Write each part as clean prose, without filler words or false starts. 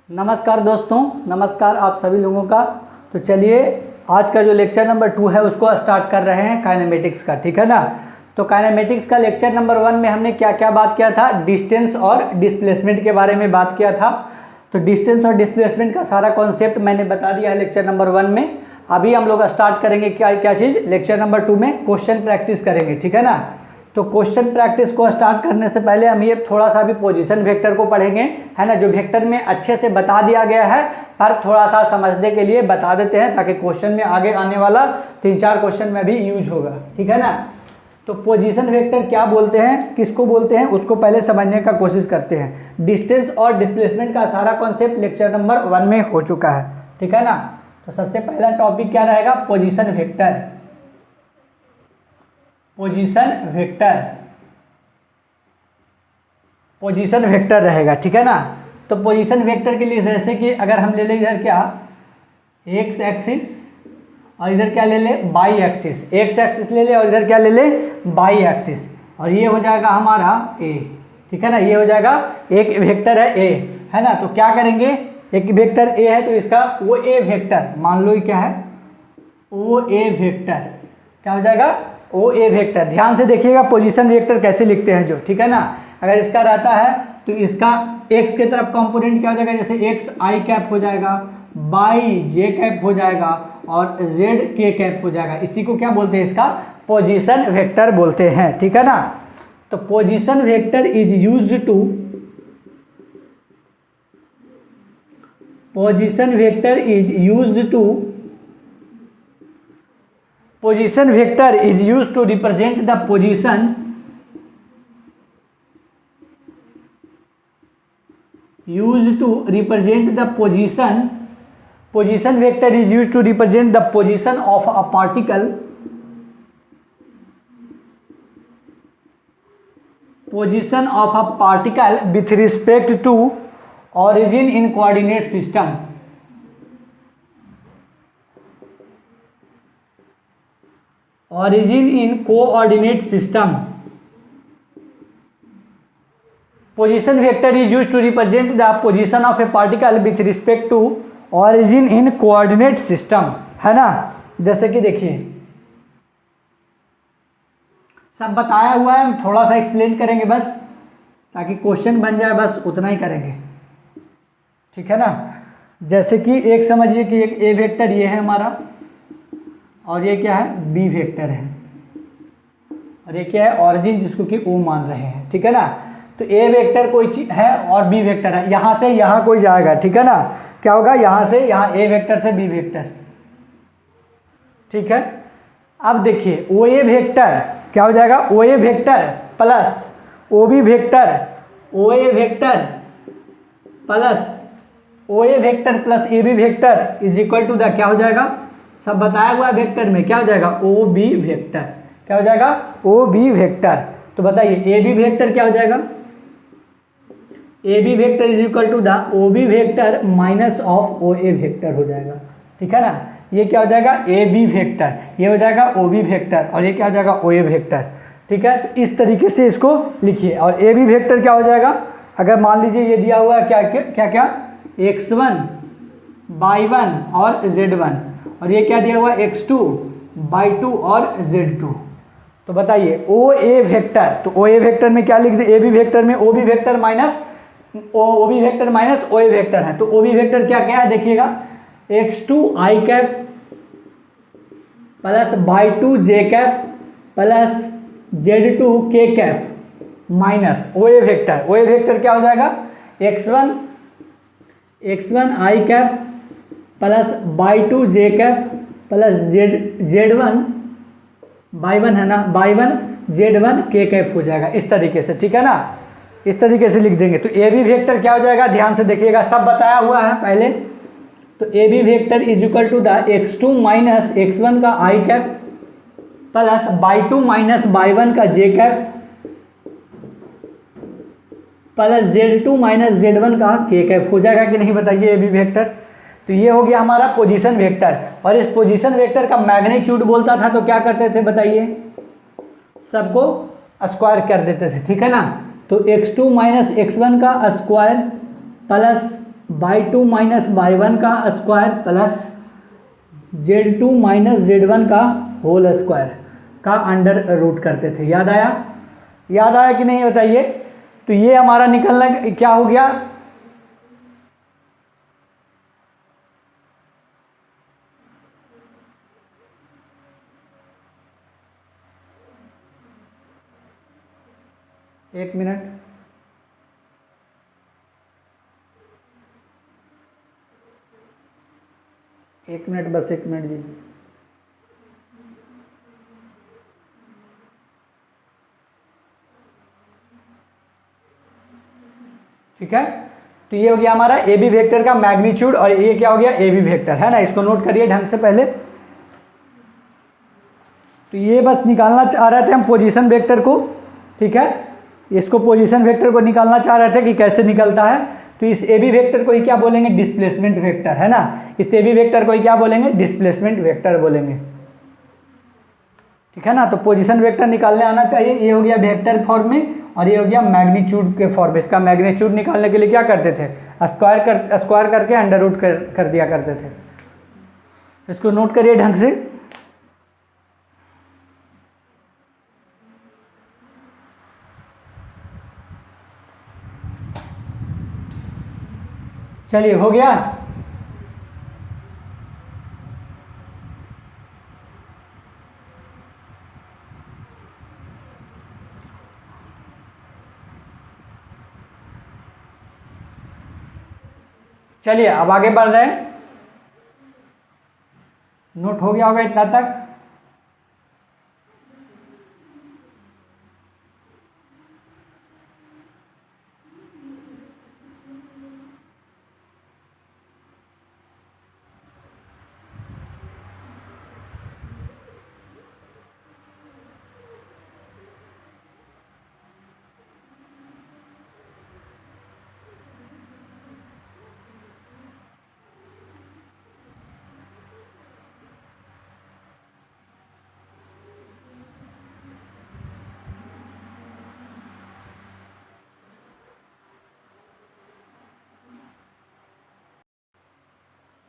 नमस्कार दोस्तों, नमस्कार आप सभी लोगों का। तो चलिए आज का जो लेक्चर नंबर 2 है उसको स्टार्ट कर रहे हैं काइनेमेटिक्स का, ठीक है ना। तो काइनेमेटिक्स का लेक्चर नंबर 1 में हमने क्या क्या बात किया था, डिस्टेंस और डिस्प्लेसमेंट के बारे में बात किया था। तो डिस्टेंस और डिस्प्लेसमेंट का सारा कॉन्सेप्ट मैंने बता दिया है लेक्चर नंबर 1 में। अभी हम लोग स्टार्ट करेंगे क्या क्या चीज़, लेक्चर नंबर 2 में क्वेश्चन प्रैक्टिस करेंगे, ठीक है ना। तो क्वेश्चन प्रैक्टिस को स्टार्ट करने से पहले हम ये थोड़ा सा भी पोजीशन वेक्टर को पढ़ेंगे, है ना। जो वेक्टर में अच्छे से बता दिया गया है, पर थोड़ा सा समझने के लिए बता देते हैं ताकि क्वेश्चन में आगे आने वाला 3-4 क्वेश्चन में भी यूज होगा, ठीक है ना। तो पोजीशन वेक्टर क्या बोलते हैं, किसको बोलते हैं, उसको पहले समझने का कोशिश करते हैं। डिस्टेंस और डिस्प्लेसमेंट का सारा कॉन्सेप्ट लेक्चर नंबर 1 में हो चुका है, ठीक है ना। तो सबसे पहला टॉपिक क्या रहेगा, position vector. Position vector, position vector रहेगा, ठीक है ना। तो पोजीशन वेक्टर के लिए जैसे कि अगर हम ले लें इधर क्या एक्स एक्सिस और इधर क्या ले ले वाई एक्सिस, एक्स एक्सिस ले ले और इधर क्या ले ले वाई एक्सिस, और ये हो जाएगा हमारा ए, ठीक है ना। ये हो जाएगा एक वेक्टर है ए, है ना। तो क्या करेंगे, एक वेक्टर ए है तो इसका ओ ए वेक्टर मान लो, क्या है ओ ए वेक्टर, क्या हो जाएगा ओ ए वेक्टर। ध्यान से देखिएगा पोजीशन वेक्टर कैसे लिखते हैं जो, ठीक है ना। अगर इसका रहता है तो इसका एक्स के तरफ कंपोनेंट क्या हो जाएगा, जैसे एक्स आई कैप हो जाएगा, वाई जे कैप हो जाएगा और जेड के कैप हो जाएगा। इसी को क्या बोलते हैं, इसका पोजीशन वेक्टर बोलते हैं, ठीक है ना। तो position vector is used to, position vector is used to, position vector is used to represent the position, used to represent the position, position vector is used to represent the position of a particle, position of a particle with respect to origin in coordinate system, origin in coordinate system. Position vector is used to represent the position of a particle with respect to origin in coordinate system, है ना। जैसे कि देखिए सब बताया हुआ है, हम थोड़ा सा एक्सप्लेन करेंगे बस ताकि क्वेश्चन बन जाए, बस उतना ही करेंगे, ठीक है ना। जैसे कि एक समझिए कि एक ए वेक्टर ये है हमारा और ये क्या है बी वेक्टर है, और ये क्या है ऑरिजिन जिसको कि ओ मान रहे हैं, ठीक है ना। तो ए वेक्टर कोई चीज है और बी वेक्टर है, यहाँ से यहाँ कोई जाएगा, ठीक है ना। क्या होगा, यहाँ से यहाँ ए वेक्टर से बी वेक्टर, ठीक है। अब देखिए ओ ए वेक्टर क्या हो जाएगा, O A vector plus O B vector, O A vector plus O A vector plus A B vector is equal to the क्या हो जाएगा, सब बताया हुआ वेक्टर में क्या हो जाएगा ओ बी वेक्टर, क्या हो जाएगा ओ बी वेक्टर। तो बताइए ए बी वेक्टर क्या हो जाएगा, A B vector is equal to the O B vector minus of O A vector हो जाएगा, ठीक है ना। ये क्या हो जाएगा ए बी वेक्टर, ये हो जाएगा ओ बी वेक्टर और ये क्या हो जाएगा ओ ए वेक्टर, ठीक है। तो इस तरीके से इसको लिखिए। और ए बी वेक्टर क्या हो जाएगा, अगर मान लीजिए ये दिया हुआ है क्या क्या क्या x1 y1 और z1, और ये क्या दिया हुआ है x2 y2 और z2। तो बताइए ओ ए वेक्टर, तो ओ ए वेक्टर में क्या लिख दे, ए बी वेक्टर में O B vector minus O B vector minus O A vector है। तो ओ बी वेक्टर क्या क्या है देखिएगा, x2 आई कैप प्लस y2 जे कैप प्लस z2 के cap minus O A vector, O A vector क्या हो जाएगा x1 I cap plus y2 J cap plus z1 y1 है ना, y1 z1 के कैप हो जाएगा इस तरीके से, ठीक है ना। इस तरीके से लिख देंगे। तो ए बी वेक्टर क्या हो जाएगा, ध्यान से देखिएगा सब बताया हुआ है पहले। तो A B vector is equal to the x2 minus x1 का आई cap plus y2 minus y1 का जे cap plus z2 minus z1 का के कैप हो जाएगा कि नहीं, बताइए ए बी वेक्टर। तो ये हो गया हमारा पोजीशन वेक्टर। और इस पोजीशन वेक्टर का मैग्नीट्यूड बोलता था तो क्या करते थे बताइए, सबको स्क्वायर कर देते थे, ठीक है ना। तो x2 माइनस x1 का square plus y2 minus y1 का square plus z2 minus z1 का होल स्क्वायर का अंडर रूट करते थे। याद आया? याद आया कि नहीं बताइए? तो ये हमारा निकलना क्या हो गया? एक मिनट, बस एक मिनट दीजिए। ठीक है, तो ये हो गया हमारा ए बी वेक्टर का मैग्नीट्यूड, और ये क्या हो गया? ए बी वेक्टर, है ना। इसको नोट करिए ढंग से पहले। तो ये बस निकालना चाह रहे थे हम पोजीशन वेक्टर को। ठीक है, इसको पोजीशन वेक्टर को निकालना चाह रहे थे कि कैसे निकलता है। तो इस ए बी वेक्टर को ही क्या बोलेंगे? डिस्प्लेसमेंट वेक्टर, है ना। इस ए बी वेक्टर को ही क्या बोलेंगे? डिस्प्लेसमेंट वेक्टर बोलेंगे। ठीक है ना। तो पोजीशन वेक्टर निकालने आना चाहिए। ये हो गया वेक्टर फॉर्म में, और ये हो गया मैग्नीट्यूड के फॉर्म में। इसका मैग्नीट्यूड निकालने के लिए क्या करते थे? स्क्वायर करके अंडर रूट कर दिया करते थे। इसको नोट करिए ढंग से। चलिए, हो गया। चलिए अब आगे बढ़ रहे हैं। नोट हो गया होगा इतना तक।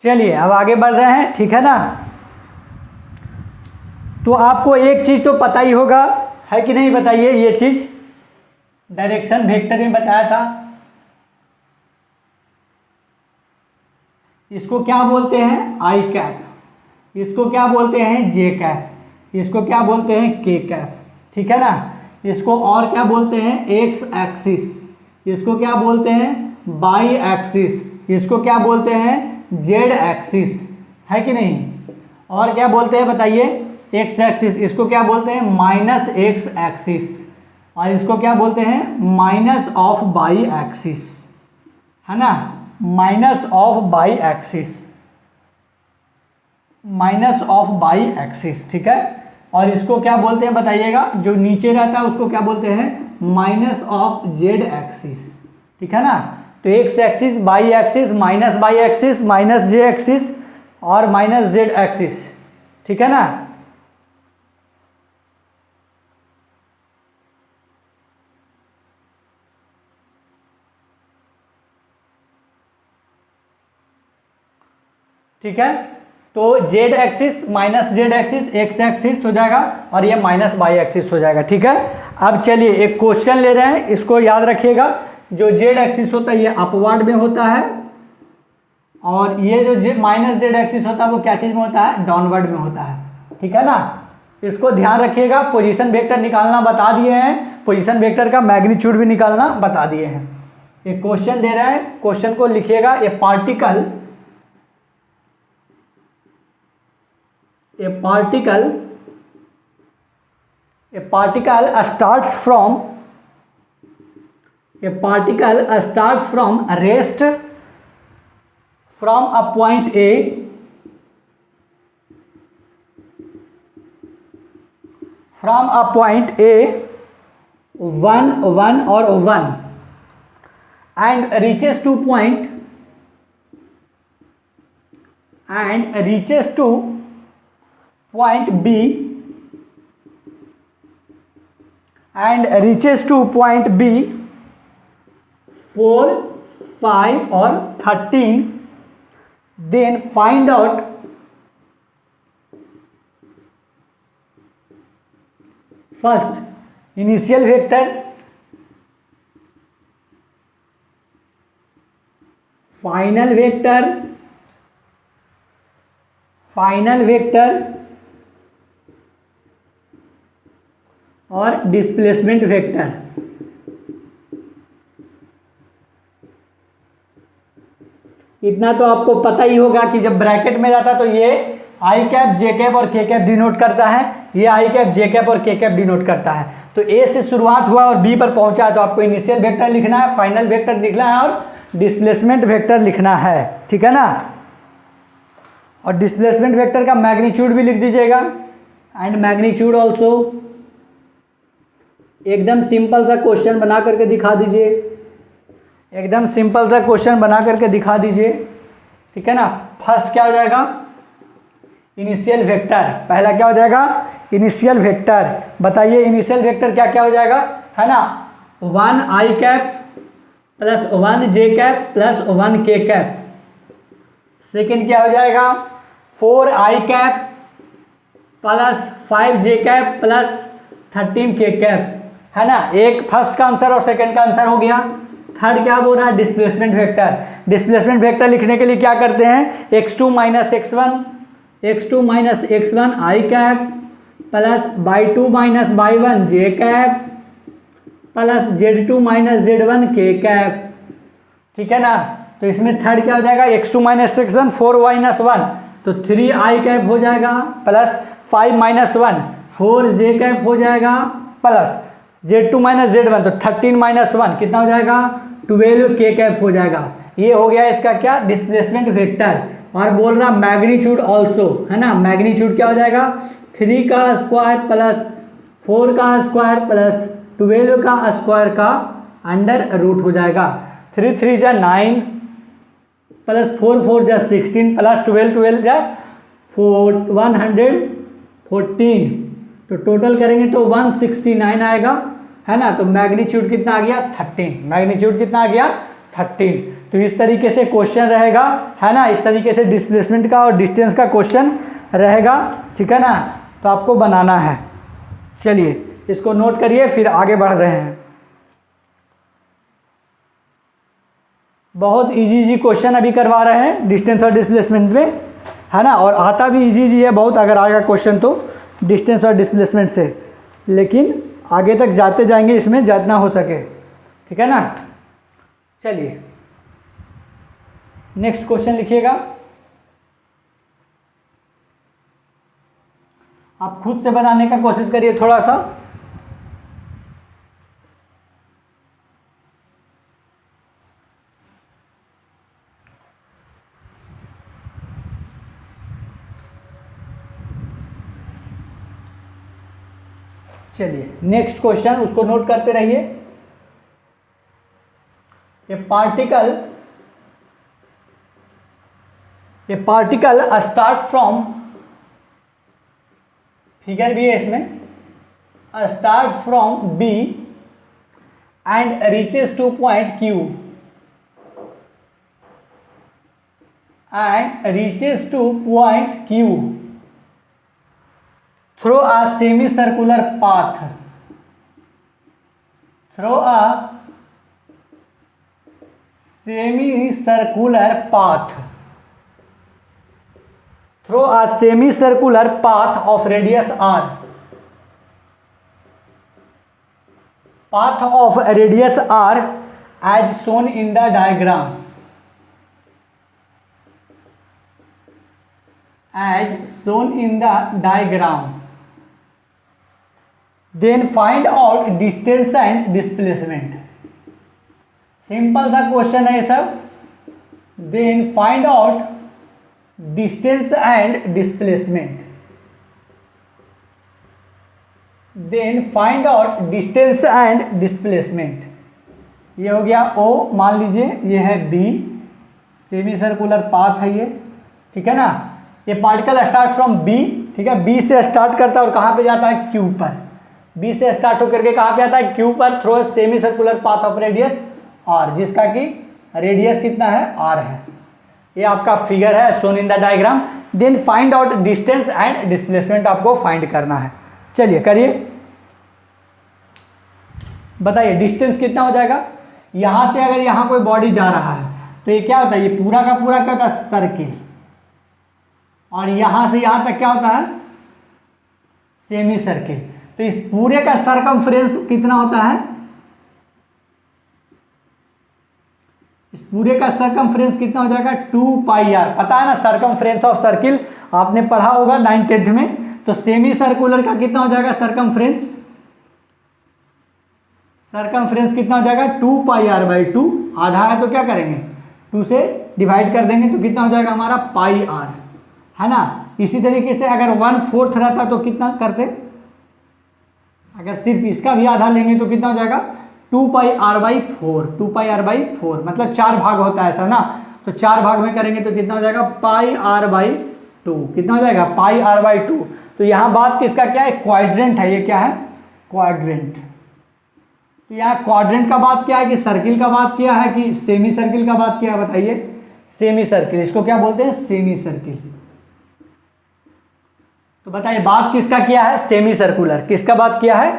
चलिए अब आगे बढ़ रहे हैं। ठीक है ना। तो आपको एक चीज तो पता ही होगा, है कि नहीं? बताइए। ये चीज डायरेक्शन वेक्टर में बताया था। इसको क्या बोलते हैं? आई कैप। इसको क्या बोलते हैं? जे कैप। इसको क्या बोलते हैं? के कैप। ठीक है ना। इसको और क्या बोलते हैं? X axis. इसको क्या बोलते हैं? Y axis. इसको क्या बोलते हैं? जेड एक्सिस, है कि नहीं? और क्या बोलते हैं बताइए? X axis. इसको क्या बोलते हैं? Minus x axis. और इसको क्या बोलते हैं? माइनस ऑफ वाई एक्सिस, है ना। Minus of Y axis, minus of Y axis. ठीक है। और इसको क्या बोलते हैं बताइएगा? जो नीचे रहता है उसको क्या बोलते हैं? Minus of Z axis. ठीक है ना। तो X axis, Y axis, minus Y axis, minus J axis और माइनस जेड एक्सिस। ठीक है ना। ठीक है। तो Z axis minus Z axis X axis हो जाएगा, और ये माइनस वाई एक्सिस हो जाएगा। ठीक है। अब चलिए एक क्वेश्चन ले रहे हैं, इसको याद रखिएगा। जो जेड एक्सिस होता है ये अपवर्ड में होता है, और ये जो माइनस जेड एक्सिस होता है वो क्या चीज में होता है? डाउनवर्ड में होता है। ठीक है ना। इसको ध्यान रखिएगा। पोजीशन वेक्टर निकालना बता दिए हैं, पोजीशन वेक्टर का मैग्नीट्यूड भी निकालना बता दिए हैं। एक क्वेश्चन दे रहा है, क्वेश्चन को लिखिएगा। ए particle starts from rest from a point A one or 1 and reaches to point B and reaches to point B 4, 5 और 13, then find out first initial vector, final vector और डिस्प्लेसमेंट वेक्टर। इतना तो आपको पता ही होगा कि जब ब्रैकेट में रहता तो ये आई कैप, जे कैप और के कैप डिनोट करता है, ये आई कैप, जे कैप और के कैप डिनोट करता है। तो ए से शुरुआत हुआ और बी पर पहुंचा है, तो आपको इनिशियल वेक्टर लिखना है, फाइनल वेक्टर लिखना है और डिस्प्लेसमेंट वेक्टर लिखना है, ठीक है ना। और डिस्प्लेसमेंट वेक्टर का मैग्नीट्यूड भी लिख दीजिएगा, एंड मैग्नीट्यूड ऑल्सो। एकदम सिंपल सा क्वेश्चन बना करके दिखा दीजिए, एकदम सिंपल सा क्वेश्चन बना करके दिखा दीजिए, ठीक है ना। फर्स्ट क्या हो जाएगा, इनिशियल वेक्टर। पहला क्या हो जाएगा, इनिशियल वेक्टर। बताइए इनिशियल वेक्टर क्या क्या हो जाएगा, है ना। 1 आई कैप प्लस 1 जे कैप प्लस 1 के कैप। सेकेंड क्या हो जाएगा, 4 आई कैप प्लस 5 जे कैप प्लस 13 के कैप, है ना। एक फर्स्ट का आंसर और सेकंड का आंसर हो गया। थर्ड क्या बोल रहा है, डिस्प्लेसमेंट वेक्टर। डिस्प्लेसमेट वेक्टर लिखने के लिए क्या करते हैं, x2 minus x1 I cap plus y2 minus y1 J cap plus z2 minus z1 K cap, ठीक है ना। तो इसमें थर्ड क्या हो जाएगा, x2 माइनस x1 4 माइनस 1 तो 3 आई कैप हो जाएगा प्लस 5 माइनस 1 4 जे कैप हो जाएगा प्लस z2 माइनस z1 तो 13 माइनस 1 कितना हो जाएगा, 12 के कैप हो जाएगा। ये हो गया इसका क्या, डिस्प्लेसमेंट वेक्टर। और बोल रहा मैग्नीट्यूड ऑल्सो, है ना। मैग्नीट्यूड क्या हो जाएगा, 3 का स्क्वायर प्लस 4 का स्क्वायर प्लस 12 का स्क्वायर का अंडर रूट हो जाएगा। 3 3 जा 9 प्लस 4 4 जा 16 प्लस 12 12 जा 114, तो टोटल करेंगे तो 169 आएगा, है ना। तो मैग्नीट्यूड कितना आ गया, 13। मैग्नीट्यूड कितना आ गया, 13। तो इस तरीके से क्वेश्चन रहेगा, है ना। इस तरीके से डिस्प्लेसमेंट का और डिस्टेंस का क्वेश्चन रहेगा, ठीक है ना। तो आपको बनाना है। चलिए इसको नोट करिए, फिर आगे बढ़ रहे हैं। बहुत इजी क्वेश्चन अभी करवा रहे हैं डिस्टेंस और डिस्प्लेसमेंट में, है ना। और आता भी इजी है बहुत, अगर आएगा क्वेश्चन तो डिस्टेंस और डिस्प्लेसमेंट से, लेकिन आगे तक जाते जाएंगे इसमें जितना हो सके, ठीक है ना। चलिए नेक्स्ट क्वेश्चन लिखिएगा। आप खुद से बनाने का कोशिश करिए थोड़ा सा। चलिए नेक्स्ट क्वेश्चन, उसको नोट करते रहिए। A particle start from, figure भी है इसमें, start from B and reaches to point Q through a semicircular path, through a semicircular path of radius r, as shown in the diagram, then find out distance and displacement। Simple सा question है सब। then find out distance and displacement, ये हो गया O, मान लीजिए ये है B, सेमी सर्कुलर पाथ है ये, ठीक है ना। ये पार्टिकल स्टार्ट फ्रॉम B, ठीक है, B से स्टार्ट करता है और कहाँ पे जाता है, Q पर। B से स्टार्ट होकर के कहाँ पे आता है, Q पर, through semi circular path of radius R, जिसका कि रेडियस कितना है r है। ये आपका फिगर है shown in the diagram. Then find out distance and displacement आपको फाइंड करना है। चलिए करिए, बताइए डिस्टेंस कितना हो जाएगा। यहाँ से अगर यहाँ कोई बॉडी जा रहा है तो ये क्या होता है, ये पूरा का पूरा क्या होता है, सर्किल। और यहाँ से यहाँ तक क्या होता है, सेमी सर्किल। तो इस पूरे का सरकमफ्रेंस कितना होता है, इस पूरे का सरकमफ्रेंस कितना हो जाएगा, 2 पाई आर। पता है ना सरकमफ्रेंस ऑफ सर्किल, आपने पढ़ा होगा 9th में। तो सेमी सर्कुलर का कितना हो जाएगा सरकमफ्रेंस, सरकमफ्रेंस कितना हो जाएगा 2 पाई आर बाई 2। आधा है तो क्या करेंगे 2 से डिवाइड कर देंगे तो कितना हो जाएगा हमारा पाई आर, है ना। इसी तरीके से अगर 1/4 रहता तो कितना करते, अगर सिर्फ इसका भी आधा लेंगे तो कितना हो जाएगा 2 pi R by 4। 2 pi R by 4 मतलब 4 भाग होता है ऐसा ना। तो 4 भाग में करेंगे तो कितना हो जाएगा पाई आर बाई 2। कितना हो जाएगा पाई आर बाई 2। तो यहाँ बात किसका क्या है, क्वाड्रेंट है। ये क्या है, क्वाड्रेंट। तो यहाँ क्वाड्रेंट का बात क्या है कि सर्किल का बात किया है कि सेमी सर्किल का बात किया है, बताइए। सेमी सर्किल, इसको क्या बोलते हैं, सेमी सर्किल। तो बताइए बात किसका किया है, सेमी सर्कुलर। किसका बात किया है,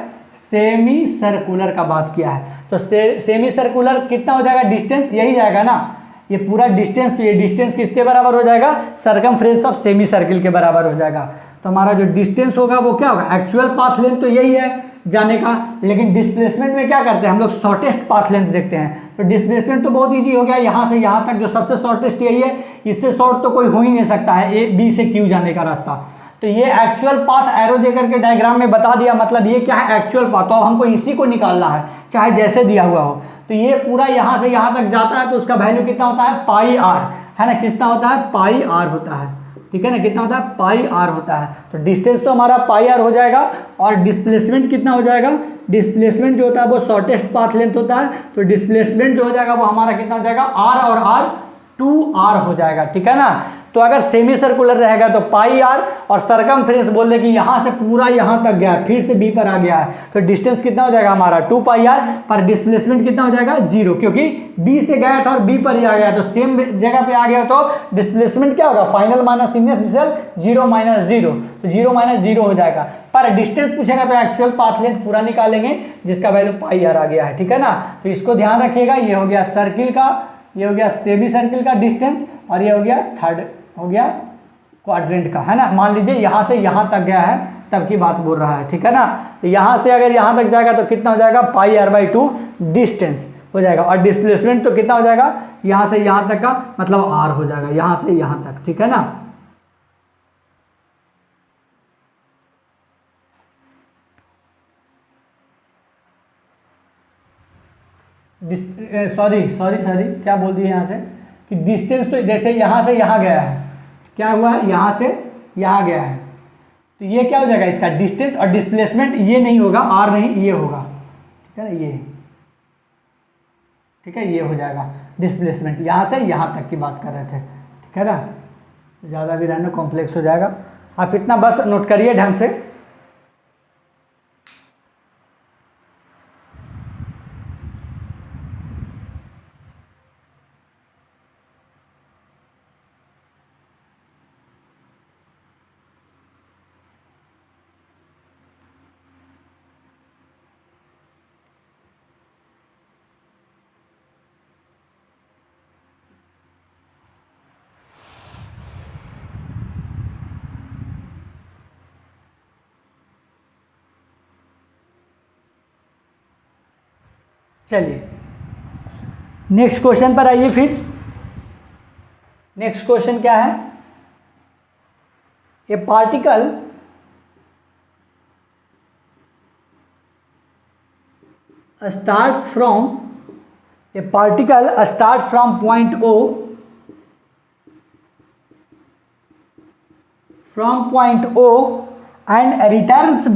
सेमी सर्कुलर का बात किया है। तो सेमी सर्कुलर कितना हो जाएगा, डिस्टेंस यही जाएगा ना, ये पूरा डिस्टेंस। तो ये डिस्टेंस किसके बराबर हो जाएगा, सरकमफ्रेंस ऑफ सेमी सर्किल के बराबर हो जाएगा। तो हमारा जो डिस्टेंस होगा वो क्या होगा, एक्चुअल पाथ लेंथ तो यही है जाने का, लेकिन डिस्प्लेसमेंट में क्या करते हैं हम लोग, शॉर्टेस्ट पाथ लेंथ देखते हैं। तो डिस्प्लेसमेंट तो बहुत इजी हो गया, यहाँ से यहाँ तक जो सबसे शॉर्टेस्ट यही है, इससे शॉर्ट तो कोई हो ही नहीं सकता है, ए बी से क्यू जाने का रास्ता। तो ये एक्चुअल पाथ एरो देकर के डायग्राम में बता दिया, मतलब ये क्या है एक्चुअल पाथ। तो अब हमको इसी को निकालना है चाहे जैसे दिया हुआ हो। तो ये पूरा यहाँ से यहाँ तक जाता है तो उसका वैल्यू कितना होता है, पाई आर, है ना। कितना होता है, पाई आर होता है, ठीक है ना। कितना होता है, पाई आर होता है। तो डिस्टेंस तो हमारा पाई आर हो जाएगा। और डिस्प्लेसमेंट कितना हो जाएगा, डिस्प्लेसमेंट जो होता है वो शॉर्टेस्ट पाथ लेंथ होता है। तो डिस्प्लेसमेंट जो हो जाएगा वो हमारा कितना हो जाएगा, आर और आर 2r हो जाएगा, ठीक है ना। तो अगर सेमी सर्कुलर रहेगा तो पाई आर, और सरकमफ्रेंस बोल दे कि यहाँ से पूरा यहाँ तक गया फिर से बी पर आ गया है, तो डिस्टेंस कितना हो जाएगा हमारा 2 पाई आर, पर डिस्प्लेसमेंट कितना हो जाएगा 0, क्योंकि बी से गया था और बी पर ही आ गया। तो सेम जगह पे आ गया तो डिस्प्लेसमेंट क्या होगा, फाइनल माइनस इनिशियल 0 माइनस 0, तो 0 माइनस 0 हो जाएगा। पर डिस्टेंस पूछेगा तो एक्चुअल पाथ लेंथ पूरा निकालेंगे जिसका वैल्यू पाई आर आ गया है, ठीक है ना। तो इसको ध्यान रखिएगा, ये हो गया सर्किल का, ये हो गया सेमी सर्किल का डिस्टेंस, और ये हो गया थर्ड हो गया क्वाड्रेंट का, है ना। मान लीजिए यहाँ से यहाँ तक गया है तब की बात बोल रहा है, ठीक है ना। तो यहाँ से अगर यहाँ तक जाएगा तो कितना हो जाएगा, पाई आर बाई 2 डिस्टेंस हो जाएगा। और डिस्प्लेसमेंट तो कितना हो जाएगा, यहाँ से यहाँ तक का मतलब आर हो जाएगा, यहाँ से यहाँ तक, ठीक है ना। सॉरी क्या बोल दिए यहाँ से कि डिस्टेंस, तो जैसे यहाँ से यहाँ गया है, क्या हुआ है, यहाँ से यहाँ गया है, तो ये क्या हो जाएगा इसका डिस्टेंस। और डिस्प्लेसमेंट ये नहीं होगा, आर नहीं, ये होगा, ठीक है ना, ये, ठीक है, ये हो जाएगा डिस्प्लेसमेंट। यहाँ से यहाँ तक की बात कर रहे थे, ठीक है ना। ज़्यादा भी रहना कॉम्प्लेक्स हो जाएगा, आप इतना बस नोट करिए ढंग से। चलिए नेक्स्ट क्वेश्चन पर आइए। फिर नेक्स्ट क्वेश्चन क्या है, a particle starts from point O, and returns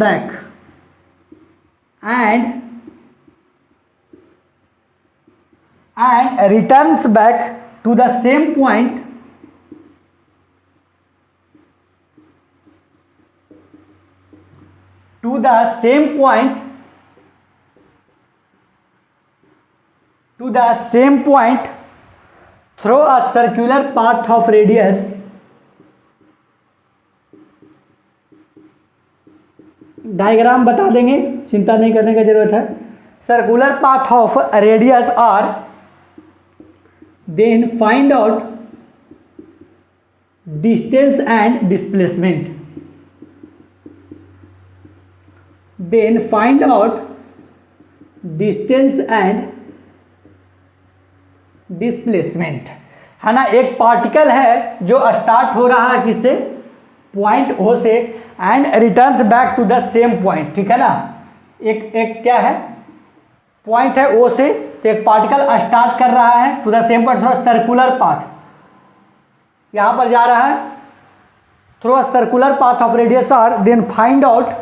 back to the same point through a circular path of radius diagram बता देंगे, चिंता नहीं करने की जरूरत है। Circular path of radius R, then find out distance and displacement, then find out distance and displacement, है ना। एक पार्टिकल है जो स्टार्ट हो रहा है किससे, पॉइंट ओ से, and returns back to the same point, ठीक है ना। एक क्या है, पॉइंट है ओ से, तो एक पार्टिकल स्टार्ट कर रहा है to the same point through circular path, यहां पर जा रहा है through a circular path of radius R, then find out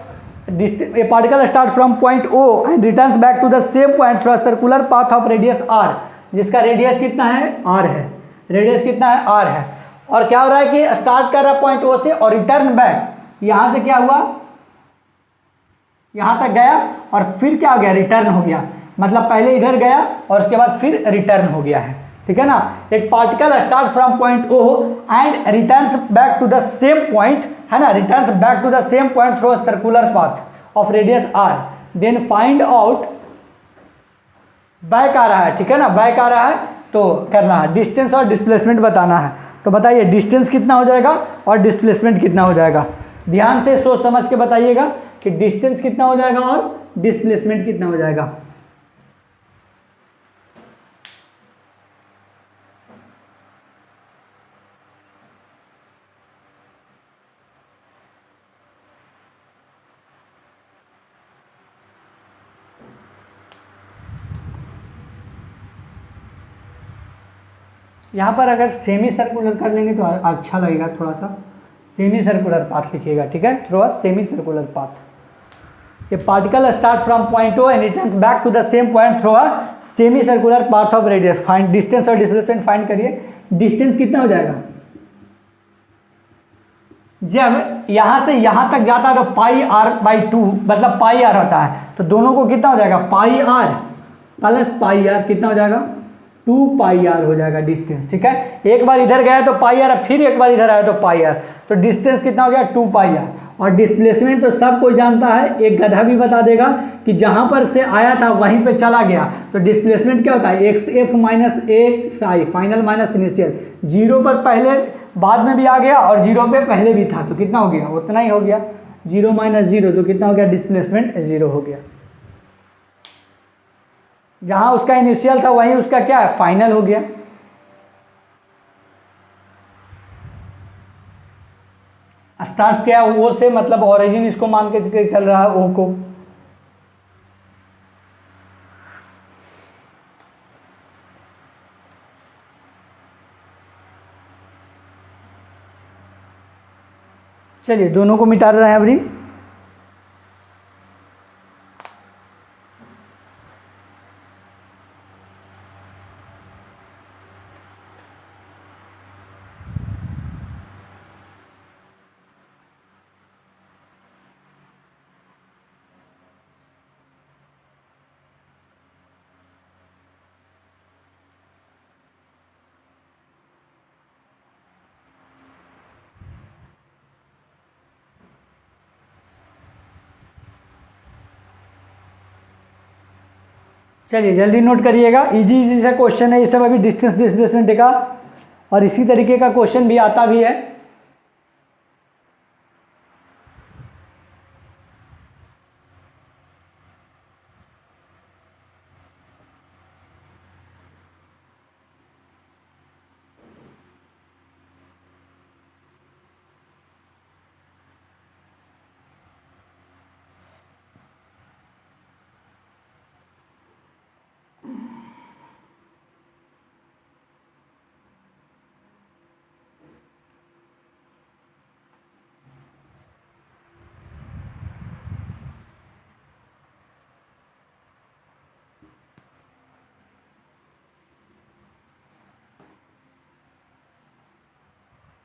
a particle starts from point O and returns back to the same point through a circular path of radius r, जिसका radius कितना है, r है, radius कितना है, r है। और क्या हो रहा है कि स्टार्ट कर रहा है पॉइंट O से और रिटर्न बैक, यहां से क्या हुआ, यहां तक गया और फिर क्या हो गया, रिटर्न हो गया, मतलब पहले इधर गया और उसके बाद फिर रिटर्न हो गया है, ठीक है ना। एक particle start from point O and returns back to the same point, है ना, returns back to the same point through a circular path of radius r, then find out, back आ रहा है, ठीक है ना, बैक आ रहा है तो करना है डिस्टेंस और डिस्प्लेसमेंट बताना है। तो बताइए डिस्टेंस कितना हो जाएगा और डिस्प्लेसमेंट कितना हो जाएगा, ध्यान से सोच समझ के बताइएगा कि डिस्टेंस कितना हो जाएगा और डिस्प्लेसमेंट कितना हो जाएगा। यहाँ पर अगर सेमी सर्कुलर कर लेंगे तो अच्छा लगेगा थोड़ा सा, सेमी सर्कुलर पाथ लिखिएगा, ठीक है, through a semi circular path. ये particle start from point O and return back to the same point through a semi circular path of radius, find distance और डिस्प्लेसमेंट फाइंड करिए। Distance कितना हो जाएगा, जब यहां से यहां तक जाता है तो पाई आर बाई 2, मतलब पाई आर होता है, तो दोनों को कितना हो जाएगा, पाई आर प्लस पाई आर, कितना हो जाएगा, 2 पाई आर हो जाएगा डिस्टेंस, ठीक है। एक बार इधर गया तो पाई आर, फिर एक बार इधर आया तो पाई आर, तो डिस्टेंस कितना हो गया, 2 पाई आर। और डिस्प्लेसमेंट तो सब कोई जानता है, एक गधा भी बता देगा कि जहां पर से आया था वहीं पे चला गया, तो डिस्प्लेसमेंट क्या होता है, एक्स एफ माइनस एक्स आई, फाइनल माइनस इनिशियल, जीरो पर पहले बाद में भी आ गया और जीरो पे पहले भी था, तो कितना हो गया, उतना ही हो गया, जीरो माइनस जीरो, तो कितना हो गया, डिस्प्लेसमेंट जीरो हो गया। जहां उसका इनिशियल था वहीं उसका क्या है, फाइनल हो गया। स्टार्ट क्या है, ओ से, मतलब ओरिजिन इसको मान के चल रहा है, ओ को। चलिए दोनों को मिटा रहे हैं अभी। चलिए जल्दी नोट करिएगा, इजी इजी सा क्वेश्चन है ये सब, अभी डिस्टेंस डिस्प्लेसमेंट का, और इसी तरीके का क्वेश्चन भी आता भी है।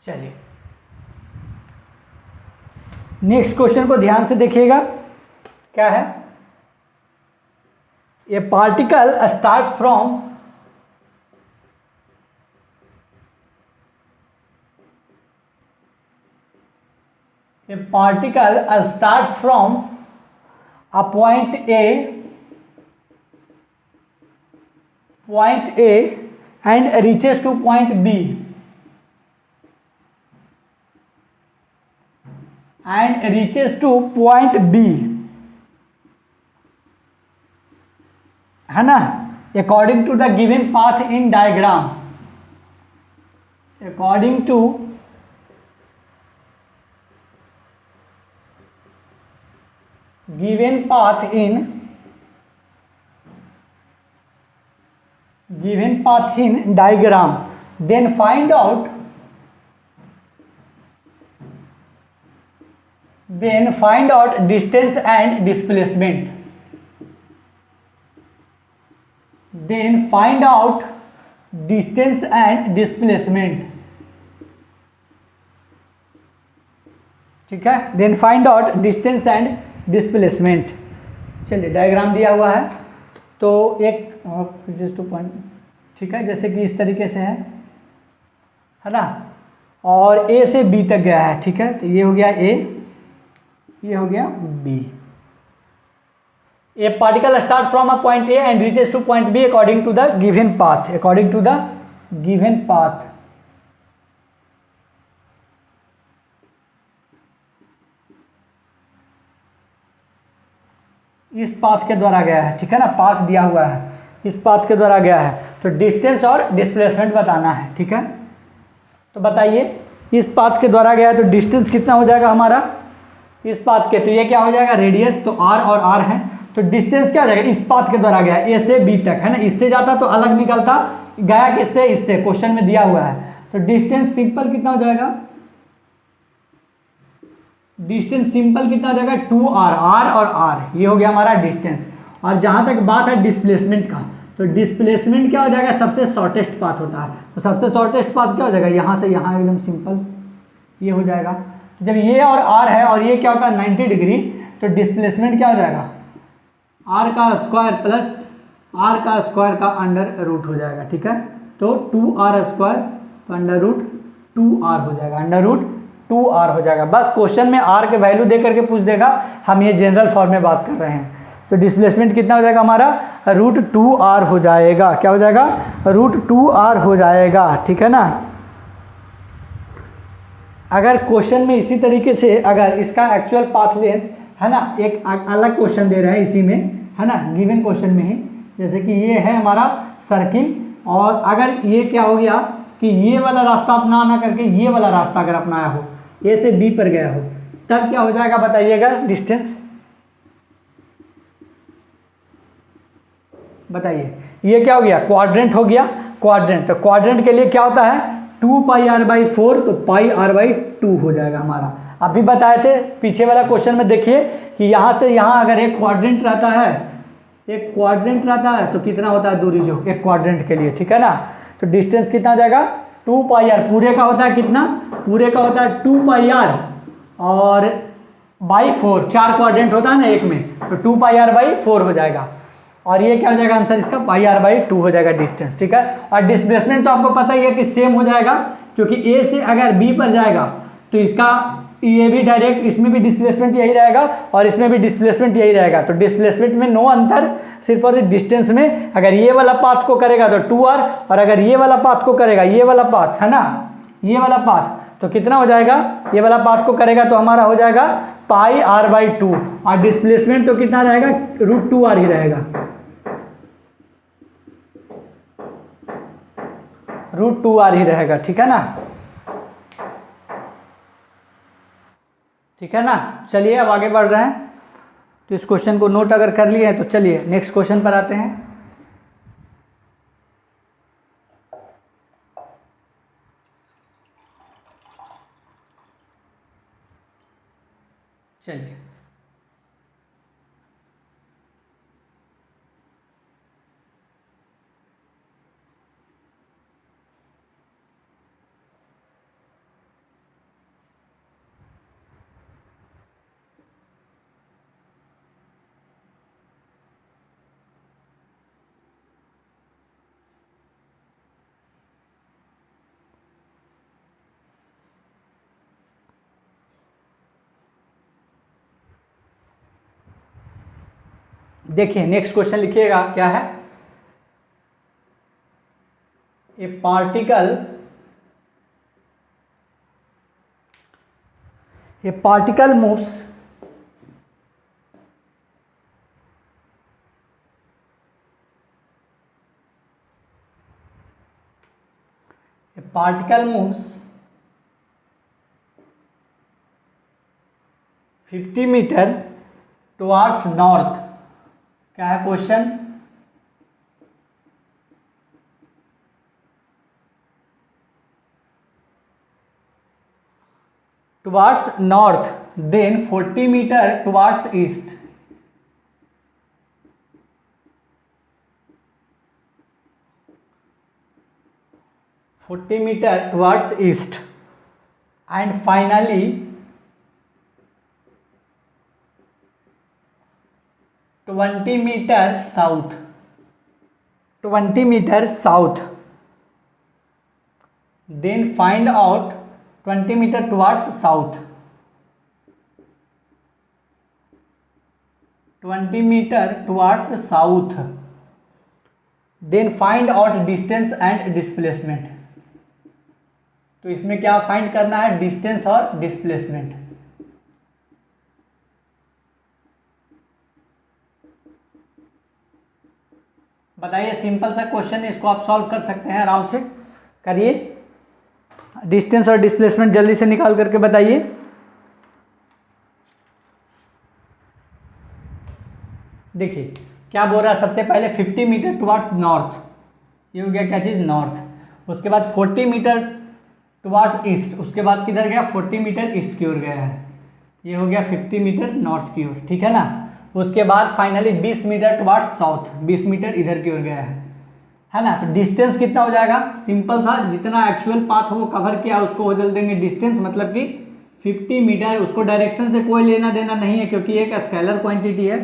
चलिए नेक्स्ट क्वेश्चन को ध्यान से देखिएगा, क्या है, a particle start from A particle starts from a point A and reaches to point B है ना, according to the given path in diagram, according to given path in diagram, then find out distance and displacement, ठीक है, then find out distance and displacement. चलिए diagram दिया हुआ है तो एक जस्ट टू पॉइंट, ठीक है, जैसे कि इस तरीके से है ना, और ए से बी तक गया है, ठीक है, तो ये हो गया ए, ये हो गया B. A particle start from a point A and reaches to point B according to the given path, इस पाथ के द्वारा गया है, ठीक है ना, पाथ दिया हुआ है, इस पाथ के द्वारा गया है, तो डिस्टेंस और डिस्प्लेसमेंट बताना है, ठीक है। तो बताइए इस पाथ के द्वारा गया है तो डिस्टेंस कितना हो जाएगा हमारा इस पाथ के, तो ये क्या हो जाएगा रेडियस, तो आर और आर है, तो डिस्टेंस क्या हो जाएगा, इस पाथ के द्वारा गया ए से बी तक, है ना, इससे जाता तो अलग निकलता, गया किससे, इससे, क्वेश्चन में दिया हुआ है, तो डिस्टेंस सिंपल कितना हो जाएगा, डिस्टेंस सिंपल कितना हो जाएगा 2r, आर और आर, ये हो गया हमारा डिस्टेंस। और जहां तक बात है डिस्प्लेसमेंट का, तो डिस्प्लेसमेंट क्या हो जाएगा, सबसे शॉर्टेस्ट पाथ होता है, तो सबसे शॉर्टेस्ट पाथ क्या हो जाएगा, यहाँ से यहाँ एकदम सिंपल ये हो जाएगा। जब ये और आर है और ये क्या होता है 90 डिग्री, तो डिस्प्लेसमेंट क्या हो जाएगा, आर का स्क्वायर प्लस आर का स्क्वायर का अंडर रूट हो जाएगा, ठीक है, तो 2r स्क्वायर, तो अंडर रूट 2r हो जाएगा, अंडर रूट 2r हो जाएगा। बस क्वेश्चन में r के वैल्यू दे करके पूछ देगा, हम ये जनरल फॉर्म में बात कर रहे हैं, तो डिस्प्लेसमेंट कितना हो जाएगा हमारा √2r हो जाएगा, क्या हो जाएगा √2r हो जाएगा, ठीक है ना। अगर क्वेश्चन में इसी तरीके से अगर इसका एक्चुअल पाथ लेंथ है ना, एक अलग क्वेश्चन दे रहा है इसी में, है ना, गिवन क्वेश्चन में ही, जैसे कि ये है हमारा सर्किल, और अगर ये क्या हो गया कि ये वाला रास्ता अपना ना करके ये वाला रास्ता अगर अपनाया हो, ए से बी पर गया हो, तब क्या हो जाएगा बताइएगा डिस्टेंस, बताइए। ये क्या हो गया, क्वाड्रेंट हो गया, क्वाड्रेंट, तो क्वाड्रेंट के लिए क्या होता है 2πr/4, तो πr/2 हो जाएगा हमारा। अभी बताए थे पीछे वाला क्वेश्चन में, देखिए कि यहाँ से यहाँ अगर एक क्वाड्रेंट रहता है तो कितना होता है दूरी, जो एक क्वाड्रेंट के लिए, ठीक है ना, तो डिस्टेंस कितना हो जाएगा 2πr, पूरे का होता है कितना, पूरे का होता है 2πr और /4, 4 क्वाड्रेंट होता है ना एक में, तो 2πr/4 हो जाएगा, और ये क्या हो जाएगा आंसर इसका πr/2 हो जाएगा डिस्टेंस, ठीक है। और डिस्प्लेसमेंट तो आपको पता ही है कि सेम हो जाएगा, क्योंकि ए से अगर बी पर जाएगा तो इसका ये भी डायरेक्ट, इसमें भी डिस्प्लेसमेंट यही रहेगा और इसमें भी डिस्प्लेसमेंट यही रहेगा, तो डिस्प्लेसमेंट में नो अंतर, सिर्फ और डिस्टेंस में। अगर ये वाला पाथ को करेगा तो 2r, और अगर ये वाला पाथ को करेगा, ये वाला पाथ है ना, ये वाला पाथ, तो कितना हो जाएगा, ये वाला पाथ को करेगा तो हमारा हो जाएगा πr/2, और डिस्प्लेसमेंट तो कितना रहेगा √2r ही रहेगा, √2r ही रहेगा, ठीक है ना, ठीक है ना। चलिए अब आगे बढ़ रहे हैं, तो इस क्वेश्चन को नोट अगर कर लिए हैं तो चलिए नेक्स्ट क्वेश्चन पर आते हैं। चलिए देखिए नेक्स्ट क्वेश्चन लिखिएगा क्या है, a particle moves particle moves 50 metre towards north. क्या है question, towards north then 40 metre towards east. meter towards east and finally 20 meter south, 20 meter south, then find out 20 meter towards south, 20 meter towards south, then find out distance and displacement। तो इसमें क्या find करना है, distance और displacement. बताइए, simple सा question है, इसको आप सॉल्व कर सकते हैं आराम से, करिए। डिस्टेंस और डिस्प्लेसमेंट जल्दी से निकाल करके बताइए। देखिए क्या बोल रहा है, सबसे पहले 50 मीटर टुवार्ड्स नॉर्थ, ये हो गया क्या चीज़, नॉर्थ। उसके बाद 40 मीटर टुवार्ड्स ईस्ट, उसके बाद किधर गया, 40 मीटर ईस्ट की ओर गया है, ये हो गया 50 मीटर नॉर्थ की ओर, ठीक है ना। उसके बाद finally 20 metre towards south, 20 metre इधर की ओर गया है ना। तो डिस्टेंस कितना हो जाएगा, सिंपल सा, जितना एक्चुअल पाथ वो कवर किया उसको हो जल देंगे डिस्टेंस, मतलब कि 50 मीटर। उसको डायरेक्शन से कोई लेना देना नहीं है क्योंकि एक स्केलर क्वांटिटी है।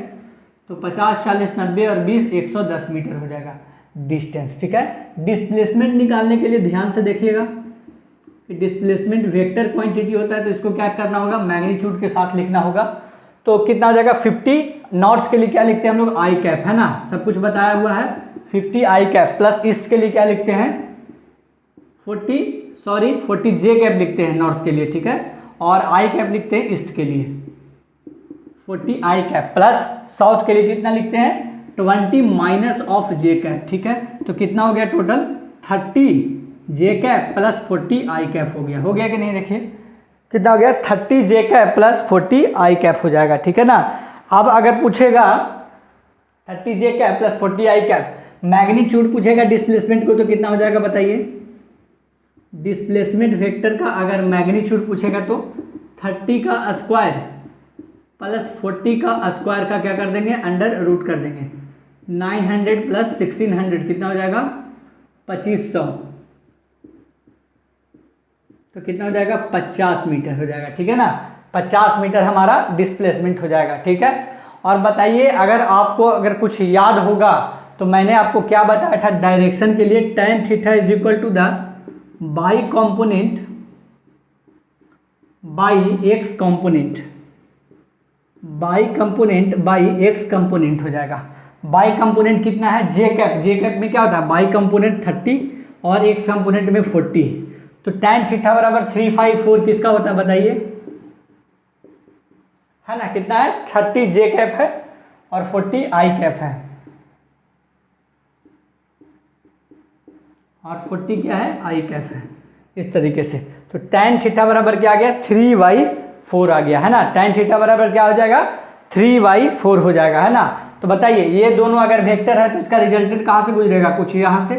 तो 50, 40, 90 और 20, 110 मीटर हो जाएगा डिस्टेंस, ठीक है। डिस्प्लेसमेंट निकालने के लिए ध्यान से देखिएगा, डिस्प्लेसमेंट वेक्टर क्वांटिटी होता है, तो इसको क्या करना होगा, मैग्नीट्यूड के साथ लिखना होगा। तो कितना हो जाएगा, 50 नॉर्थ के लिए क्या लिखते हैं हम लोग, आई कैप, है ना, सब कुछ बताया हुआ है। 50 आई कैप प्लस ईस्ट के लिए क्या लिखते हैं, 40 जे कैप लिखते हैं नॉर्थ के लिए, ठीक है। और आई कैप लिखते हैं ईस्ट के लिए, 40 आई कैप प्लस साउथ के लिए कितना लिखते हैं, 20 माइनस ऑफ जे कैप, ठीक है। तो कितना हो गया टोटल, 30 जे कैप प्लस 40 आई कैप हो गया कि नहीं, देखिए कितना हो गया, 30 जे कैप प्लस 40 आई कैप हो जाएगा, ठीक है ना। अब अगर पूछेगा 30 जे कैप प्लस 40 आई कैप, मैग्नीट्यूड पूछेगा डिस्प्लेसमेंट को, तो कितना हो जाएगा बताइए। डिस्प्लेसमेंट वेक्टर का अगर मैग्नीट्यूड पूछेगा तो 30 का स्क्वायर प्लस 40 का स्क्वायर का क्या कर देंगे, अंडर रूट कर देंगे। 900 प्लस 1600 कितना हो जाएगा, 2500, तो कितना हो जाएगा, 50 मीटर हो जाएगा, ठीक है ना। 50 मीटर हमारा डिस्प्लेसमेंट हो जाएगा, ठीक है। और बताइए, अगर कुछ याद होगा तो मैंने आपको क्या बताया था डायरेक्शन के लिए, tan theta is equal to the Y component by X component, Y component by X component हो जाएगा। बाई कंपोनेंट कितना है, जे कैप, जे कैप में क्या होता है, बाई कंपोनेंट 30 और एक्स कंपोनेंट में 40। तो tan थीटा बराबर 354 किसका होता है बताइए, है ना, कितना है, 30 जे कैप है और 40 आई कैप है, और 40 क्या है, आई कैप है, इस तरीके से। तो tan थीटा बराबर क्या आ गया, 3/4 आ गया, है ना। tan थीटा बराबर क्या हो जाएगा, 3/4 हो जाएगा, है ना। तो बताइए, ये दोनों अगर वेक्टर है तो इसका रिजल्टेंट कहाँ से गुजरेगा, कुछ यहाँ से।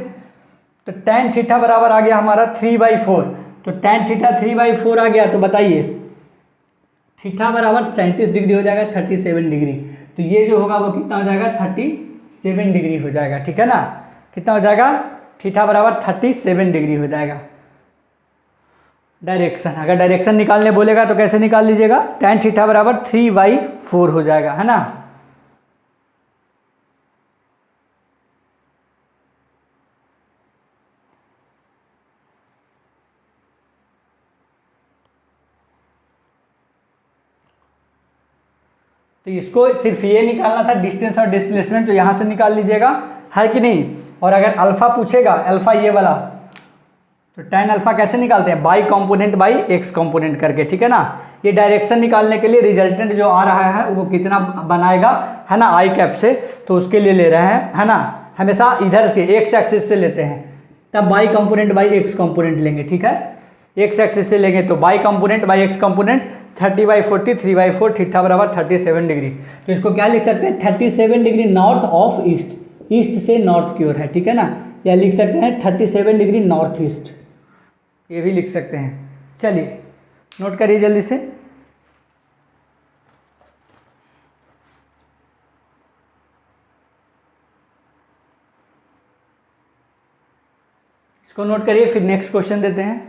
तो tan थीटा बराबर आ गया हमारा 3/4, तो tan थीटा 3/4 आ गया, तो बताइए थीटा बराबर 37 डिग्री हो जाएगा, 37 डिग्री। तो ये जो होगा वो कितना हो जाएगा, 37 डिग्री हो जाएगा, ठीक है ना। कितना हो जाएगा, थीटा बराबर 37 डिग्री हो जाएगा। डायरेक्शन, अगर डायरेक्शन निकालने बोलेगा तो कैसे निकाल लीजिएगा, tan थीटा बराबर 3/4 हो जाएगा, है ना। तो इसको सिर्फ ये निकालना था डिस्टेंस और डिस्प्लेसमेंट, तो यहाँ से निकाल लीजिएगा, है कि नहीं। और अगर अल्फा पूछेगा, अल्फा ये वाला, तो tan अल्फा कैसे निकालते हैं, by component by X component करके, ठीक है ना। ये डायरेक्शन निकालने के लिए रिजल्टेंट जो आ रहा है वो कितना बनाएगा, है ना, आई कैप से, तो उसके लिए ले रहे हैं, है ना। हमेशा इधर के एक्स एक्सिस से लेते हैं, तब by component by X component लेंगे, ठीक है। एक्स एक्सिस से लेंगे तो by component by X component 30/40 3/4 theta बराबर 37 डिग्री। तो इसको क्या लिख सकते हैं, 37 degree north of east, east से नॉर्थ की ओर है, ठीक है ना। या लिख सकते हैं 37 डिग्री नॉर्थ ईस्ट, ये भी लिख सकते हैं। चलिए नोट करिए जल्दी से। इसको नोट करिए, फिर नेक्स्ट क्वेश्चन देते हैं।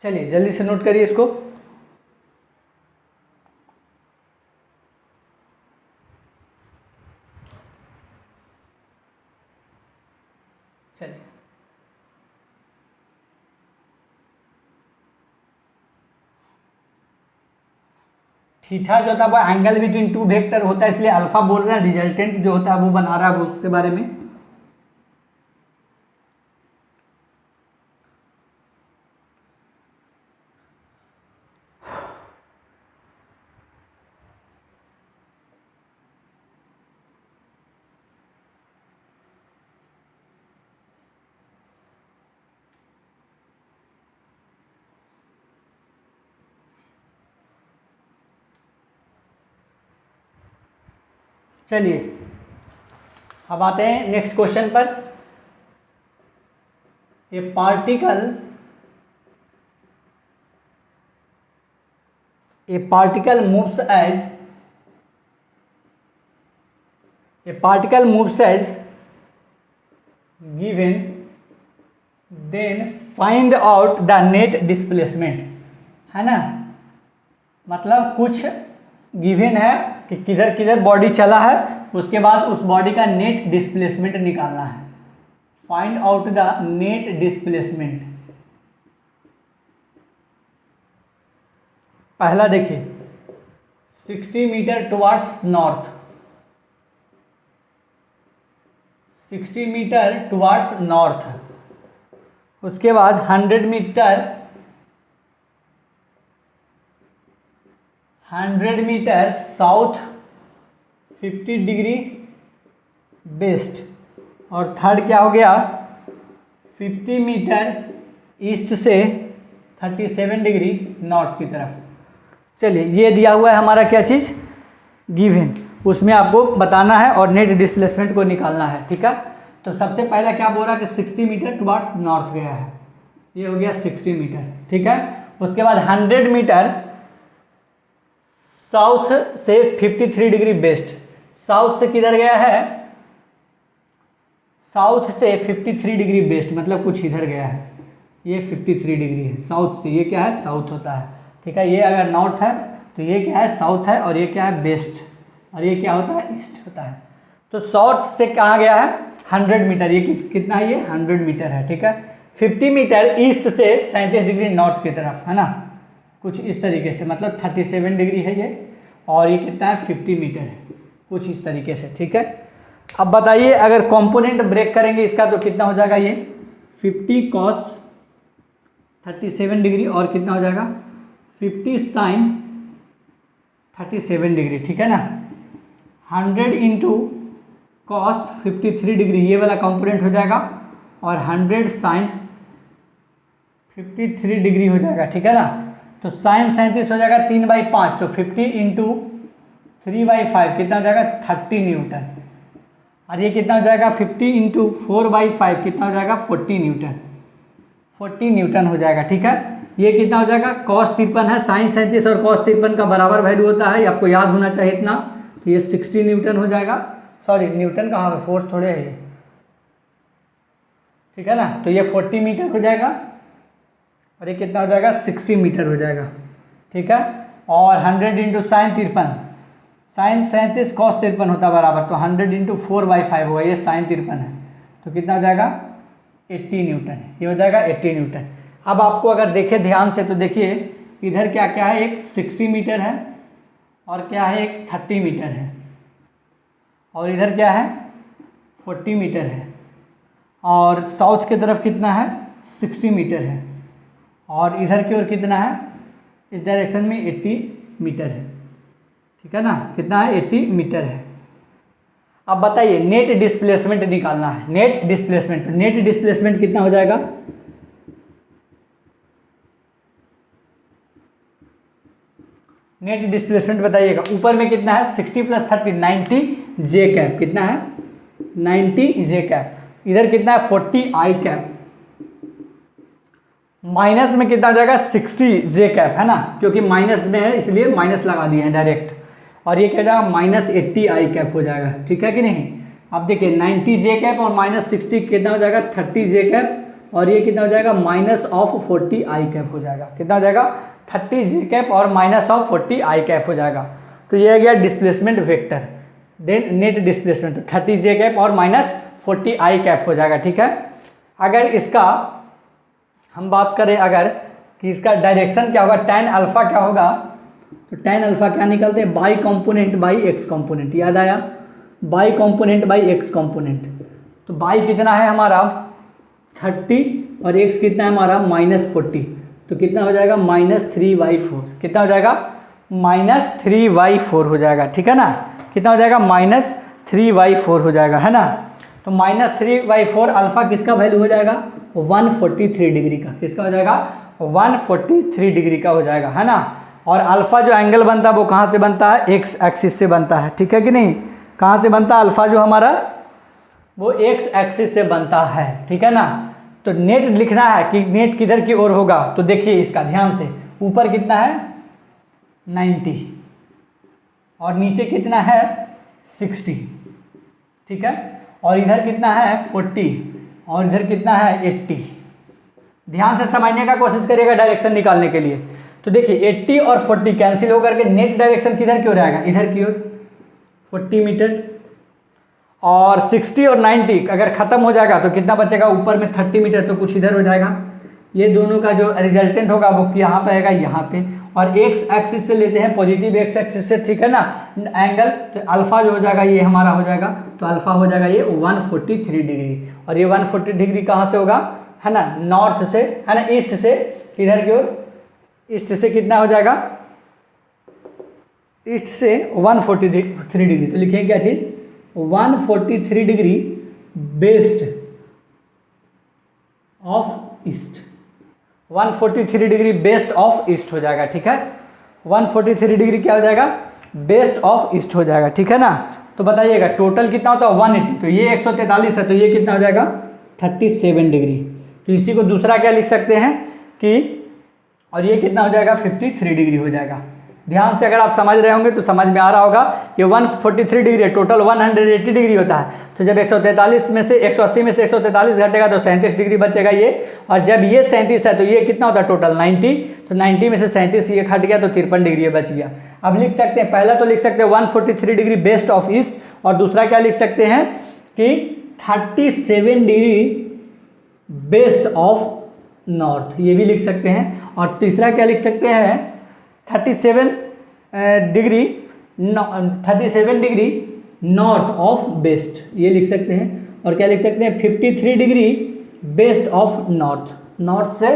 चलिए जल्दी से नोट करिए इसको। चलिए थीटा जो होता है वो एंगल बिटवीन टू वेक्टर होता है, इसलिए अल्फा बोल रहे हैं, रिजल्टेंट जो होता है वो बना रहा है वो उसके बारे में। चलिए अब आते हैं नेक्स्ट क्वेश्चन पर। A particle moves as given, then find out the net displacement, है ना। मतलब कुछ गिवन है कि किधर किधर बॉडी चला है, उसके बाद उस बॉडी का नेट डिस्प्लेसमेंट निकालना है। Find out the net displacement. पहला देखिए 60 metre towards north, 60 metre towards north, उसके बाद 100 मीटर साउथ 50 डिग्री वेस्ट, और थर्ड क्या हो गया 50 मीटर ईस्ट से 37 डिग्री नॉर्थ की तरफ। चलिए ये दिया हुआ है हमारा क्या चीज़, गिवन, उसमें आपको बताना है और नेट डिस्प्लेसमेंट को निकालना है, ठीक है। तो सबसे पहला क्या बोल रहा है कि 60 मीटर टुवार्ड्स नॉर्थ गया है, ये हो गया 60 मीटर, ठीक है। उसके बाद 100 मीटर साउथ से 53 डिग्री वेस्ट, साउथ से किधर गया है, साउथ से 53 डिग्री वेस्ट, मतलब कुछ इधर गया है, ये 53 डिग्री है साउथ से, ये क्या है साउथ होता है, ठीक है। ये अगर नॉर्थ है तो ये क्या है साउथ है, और ये क्या है वेस्ट, और ये क्या होता है ईस्ट होता है। तो साउथ से कहाँ गया है 100 मीटर, ये कितना है, ये 100 मीटर है, ठीक है। 50 मीटर ईस्ट से 37 डिग्री नॉर्थ की तरफ, है ना, कुछ इस तरीके से, मतलब 37 डिग्री है ये, और ये कितना है 50 मीटर है, कुछ इस तरीके से, ठीक है। अब बताइए अगर कंपोनेंट ब्रेक करेंगे इसका तो कितना हो जाएगा, ये 50 cos 37 डिग्री और कितना हो जाएगा 50 sin 37 डिग्री, ठीक है ना। 100 इंटू cos 53 डिग्री ये वाला कंपोनेंट हो जाएगा, और 100 sin 53 डिग्री हो जाएगा, ठीक है ना। तो साइन 37 हो जाएगा 3/5, तो 50 इंटू 3/5 कितना हो जाएगा 30 न्यूटन, और ये कितना हो जाएगा 50 इंटू 4/5 कितना हो जाएगा 40 न्यूटन, 40 न्यूटन हो जाएगा, ठीक है। ये कितना हो जाएगा cos 53 है, साइन 37 और cos 53 का बराबर वैल्यू होता है, आपको याद होना चाहिए इतना। तो ये 60 न्यूटन हो जाएगा, सॉरी न्यूटन कहाँ है, फोर्स थोड़े है ये, ठीक है ना। तो ये 40 मीटर हो जाएगा, और ये कितना हो जाएगा 60 मीटर हो जाएगा, ठीक है। और 100 इंटू साइन 53, साइन 37 cos 53 होता है बराबर, तो 100 इंटू 4/5 होगा, ये साइन 53 है, तो कितना हो जाएगा 80 न्यूटन, ये हो जाएगा 80 न्यूटन। अब आपको अगर देखें ध्यान से तो देखिए इधर क्या क्या है, एक 60 मीटर है और क्या है एक 30 मीटर है, और इधर क्या है 40 मीटर है, और साउथ की तरफ कितना है 60 मीटर है, और इधर की ओर कितना है इस डायरेक्शन में 80 मीटर है। ठीक है ना, कितना है 80 मीटर है। अब बताइए नेट डिस्प्लेसमेंट निकालना है, नेट डिस्प्लेसमेंट। नेट डिस्प्लेसमेंट कितना हो जाएगा, नेट डिस्प्लेसमेंट बताइएगा। ऊपर में कितना है 60 + 30 90 जे कैप, कितना है 90 जे कैप। इधर कितना है 40 आई कैप, माइनस में कितना हो जाएगा 60 जे कैप, है ना, क्योंकि माइनस में है इसलिए माइनस लगा दिए हैं डायरेक्ट। और ये क्या हो जाएगा -80 आई कैप हो जाएगा। ठीक है कि नहीं। अब देखिए 90 जे कैप और -60 कितना हो जाएगा 30 जे कैप, और ये कितना हो जाएगा -40 आई कैप हो जाएगा। कितना हो जाएगा 30 जे कैप और -40 आई कैप हो जाएगा। तो ये आ गया displacement vector. Then net displacement 30 J cap और -40 आई कैप हो जाएगा। ठीक है। अगर इसका हम बात करें अगर कि इसका डायरेक्शन क्या होगा, tan अल्फा क्या होगा, तो tan अल्फा क्या निकलते हैं by component by X component. याद आया, by component by X component. तो बाई कितना है हमारा 30 और एक्स कितना है हमारा -40, तो कितना हो जाएगा -3/4। कितना हो जाएगा -3/4 हो जाएगा। ठीक है ना, कितना हो जाएगा -3/4 हो जाएगा, है ना। तो -3/4 अल्फा किसका वैल्यू हो जाएगा 143 डिग्री का। किसका हो जाएगा 143 डिग्री का हो जाएगा, है ना। और अल्फा जो एंगल बनता है वो कहाँ से बनता है, एक्स एक्सिस से बनता है। ठीक है कि नहीं, कहाँ से बनता है अल्फा जो हमारा, वो एक्स एक्सिस से बनता है। ठीक है ना। तो नेट लिखना है कि नेट किधर की ओर होगा, तो देखिए इसका ध्यान से, ऊपर कितना है 90 और नीचे कितना है 60। ठीक है, और इधर कितना है 40 और इधर कितना है 80। ध्यान से समझने का कोशिश करिएगा डायरेक्शन निकालने के लिए। तो देखिए 80 और 40 कैंसिल होकर के नेट डायरेक्शन किधर की ओर आएगा, इधर की ओर 40 मीटर, और 60 और 90 अगर खत्म हो जाएगा तो कितना बचेगा ऊपर में 30 मीटर, तो कुछ इधर हो जाएगा। ये दोनों का जो रिजल्टेंट होगा वो यहाँ पे आएगा, यहाँ पे। और एक्स एक्सिस से लेते हैं, पॉजिटिव एक्स एक्सिस से। ठीक है ना, एंगल तो अल्फा जो हो जाएगा ये हमारा हो जाएगा, तो अल्फा हो जाएगा ये 143 डिग्री। और ये 140 डिग्री कहाँ से होगा, है ना, नॉर्थ से, है ना, ईस्ट से, इधर की ओर ईस्ट से कितना हो जाएगा, ईस्ट से 143 डिग्री। तो लिखेंगे क्या चीज 143 degree best of east, 143 degree best of east हो जाएगा। ठीक है, 143 डिग्री क्या हो जाएगा बेस्ट ऑफ ईस्ट हो जाएगा। ठीक है ना। तो बताइएगा टोटल कितना होता है 180, तो ये 143 है, तो ये कितना हो जाएगा 37 डिग्री। तो इसी को दूसरा क्या लिख सकते हैं कि, और ये कितना हो जाएगा 53 डिग्री हो जाएगा। ध्यान से अगर आप समझ रहे होंगे तो समझ में आ रहा होगा। ये 143 डिग्री टोटल 180 डिग्री होता है। तो जब 143 में से 180 में से 143 घटेगा तो 37 डिग्री बचेगा ये। और जब ये 37 है तो ये कितना होता है टोटल 90, तो 90 में से 37 ये घट गया तो 53 डिग्री बच गया। अब लिख सकते हैं, पहला तो लिख सकते हैं 143 डिग्री बेस्ट ऑफ ईस्ट, और दूसरा क्या लिख सकते हैं कि 37 डिग्री बेस्ट ऑफ नॉर्थ, ये भी लिख सकते हैं। और तीसरा क्या लिख सकते हैं 37 डिग्री नॉर्थ ऑफ वेस्ट, ये लिख सकते हैं। और क्या लिख सकते हैं 53 degree best of north, north से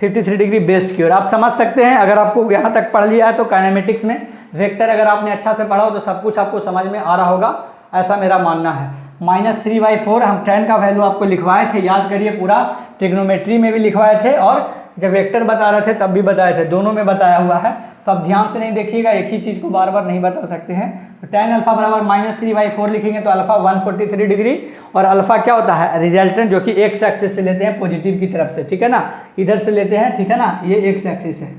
53 डिग्री बेस्ट की ओर। आप समझ सकते हैं, अगर आपको यहाँ तक पढ़ लिया है तो काइनेमेटिक्स में वेक्टर अगर आपने अच्छा से पढ़ा हो तो सब कुछ आपको समझ में आ रहा होगा, ऐसा मेरा मानना है। -3/4 हम tan का वैल्यू आपको लिखवाए थे, याद करिए, पूरा ट्रिग्नोमेट्री में भी लिखवाए थे और जब वेक्टर बता रहे थे तब भी बताए थे, दोनों में बताया हुआ है। तो अब ध्यान से नहीं देखिएगा, एक ही चीज़ को बार बार नहीं बता सकते हैं। तो tan अल्फा बराबर -3/4 लिखेंगे तो अल्फा 143 डिग्री, और अल्फा क्या होता है रिजल्टेंट, जो कि एक्स एक्सिस से लेते हैं पॉजिटिव की तरफ से। ठीक है ना, इधर से लेते हैं। ठीक है ना, ये एक्स एक्सिस है,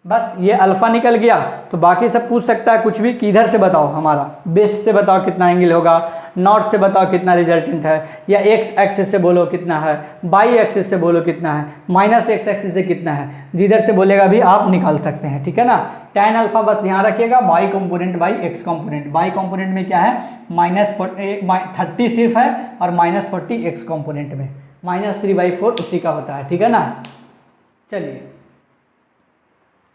बस ये अल्फ़ा निकल गया तो बाकी सब पूछ सकता है कुछ भी कि इधर से बताओ, हमारा बेस्ट से बताओ कितना एंगल होगा, नॉर्थ से बताओ कितना रिजल्टेंट है, या एक्स एक्सिस से बोलो कितना है, बाई एक्सिस से बोलो कितना है, माइनस एक्स एक्सिस से कितना है, जिधर से बोलेगा भी आप निकाल सकते हैं। ठीक है ना। tan अल्फा बस ध्यान रखिएगा, Y component by X component. Y component में क्या है, -30 सिर्फ है, और -40 एक्स कॉम्पोनेंट में -3/4 उसी का होता है। ठीक है ना। चलिए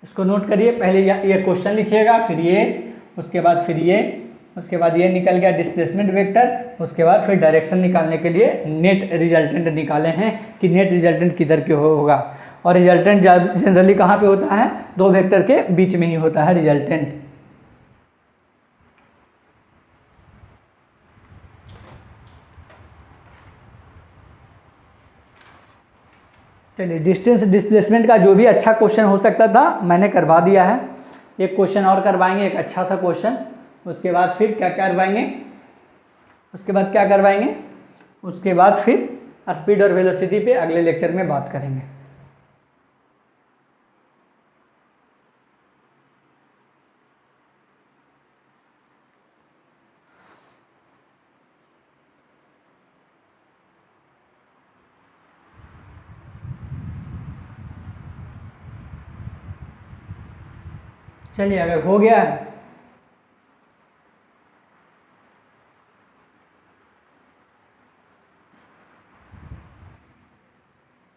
इसको नोट करिए, पहले ये क्वेश्चन लिखिएगा, फिर ये, उसके बाद फिर ये, उसके बाद ये निकल गया डिस्प्लेसमेंट वेक्टर, उसके बाद फिर डायरेक्शन निकालने के लिए नेट रिजल्टेंट निकाले हैं कि नेट रिजल्टेंट किधर के होगा। और रिजल्टेंट जनरली कहाँ पे होता है, दो वेक्टर के बीच में ही होता है रिजल्टेंट। चलिए डिस्टेंस डिस्प्लेसमेंट का जो भी अच्छा क्वेश्चन हो सकता था मैंने करवा दिया है। एक क्वेश्चन और करवाएंगे, एक अच्छा सा क्वेश्चन, उसके बाद फिर क्या करवाएंगे, उसके बाद क्या करवाएंगे, उसके बाद फिर स्पीड और वेलोसिटी पे अगले लेक्चर में बात करेंगे। चलिए अगर हो गया है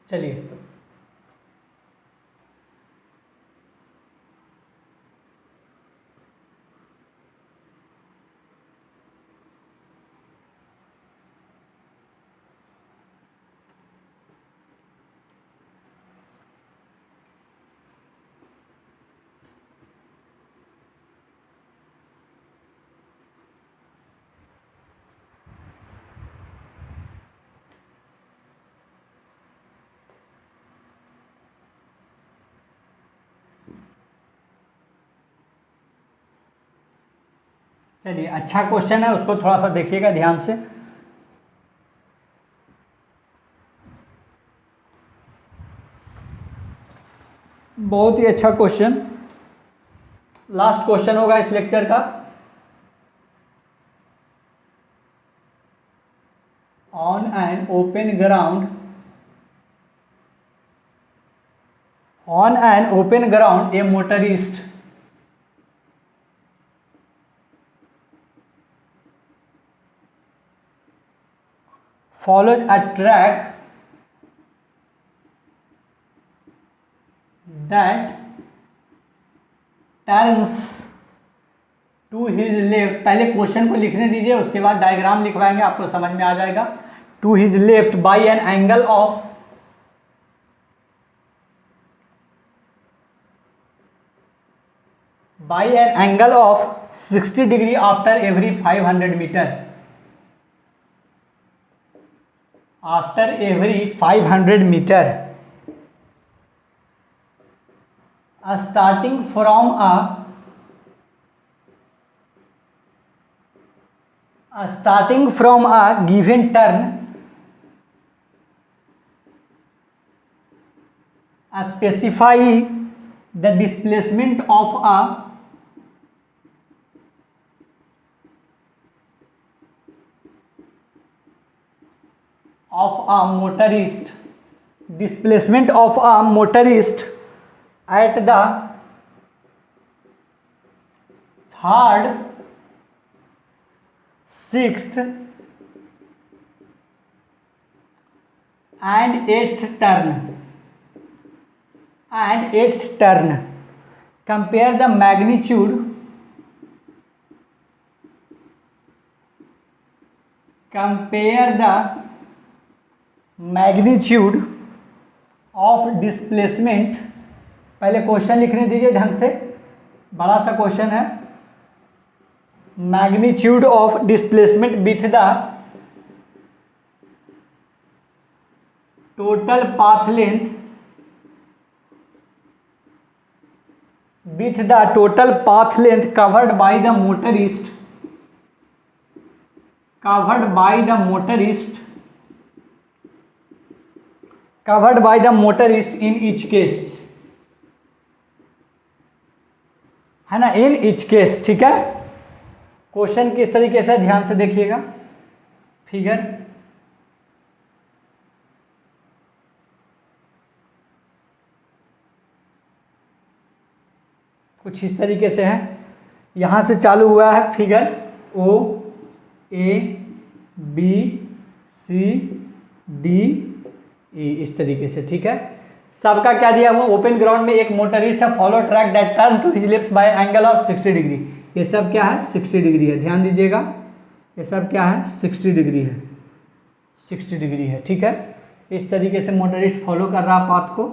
चलिए चलिए अच्छा क्वेश्चन है, उसको थोड़ा सा देखिएगा ध्यान से। बहुत ही अच्छा क्वेश्चन, लास्ट क्वेश्चन होगा इस लेक्चर का। On an open ground, on an open ground A motorist follows a track that turns to his left। पहले क्वेश्चन को लिखने दीजिए, उसके बाद डायग्राम लिखवाएंगे, आपको समझ में आ जाएगा। To his left by an angle of by an angle of 60 degree after every 500 meter, after every 500 meter, starting from a given turn, specify the displacement of a motorist, displacement of a motorist at the third, sixth and eighth turn, compare the magnitude of displacement. पहले question लिखने दीजिए ढंग से, बड़ा सा question है। Magnitude of displacement with the total path length, with the total path length covered by the motorist, in each case। है ना, इन ईच केस। ठीक है, क्वेश्चन किस तरीके से, ध्यान से देखिएगा फिगर। कुछ इस तरीके से है, यहां से चालू हुआ है figure O A B C D E इस तरीके से। ठीक है, सबका क्या दिया हुआ, ओपन ग्राउंड में एक मोटरिस्ट है, follow track that turn to his left by angle of 60 degree. ये सब क्या है, 60 डिग्री है, ध्यान दीजिएगा, ये सब क्या है, 60 डिग्री है, 60 डिग्री है। ठीक है, इस तरीके से मोटरिस्ट फॉलो कर रहा पाथ को।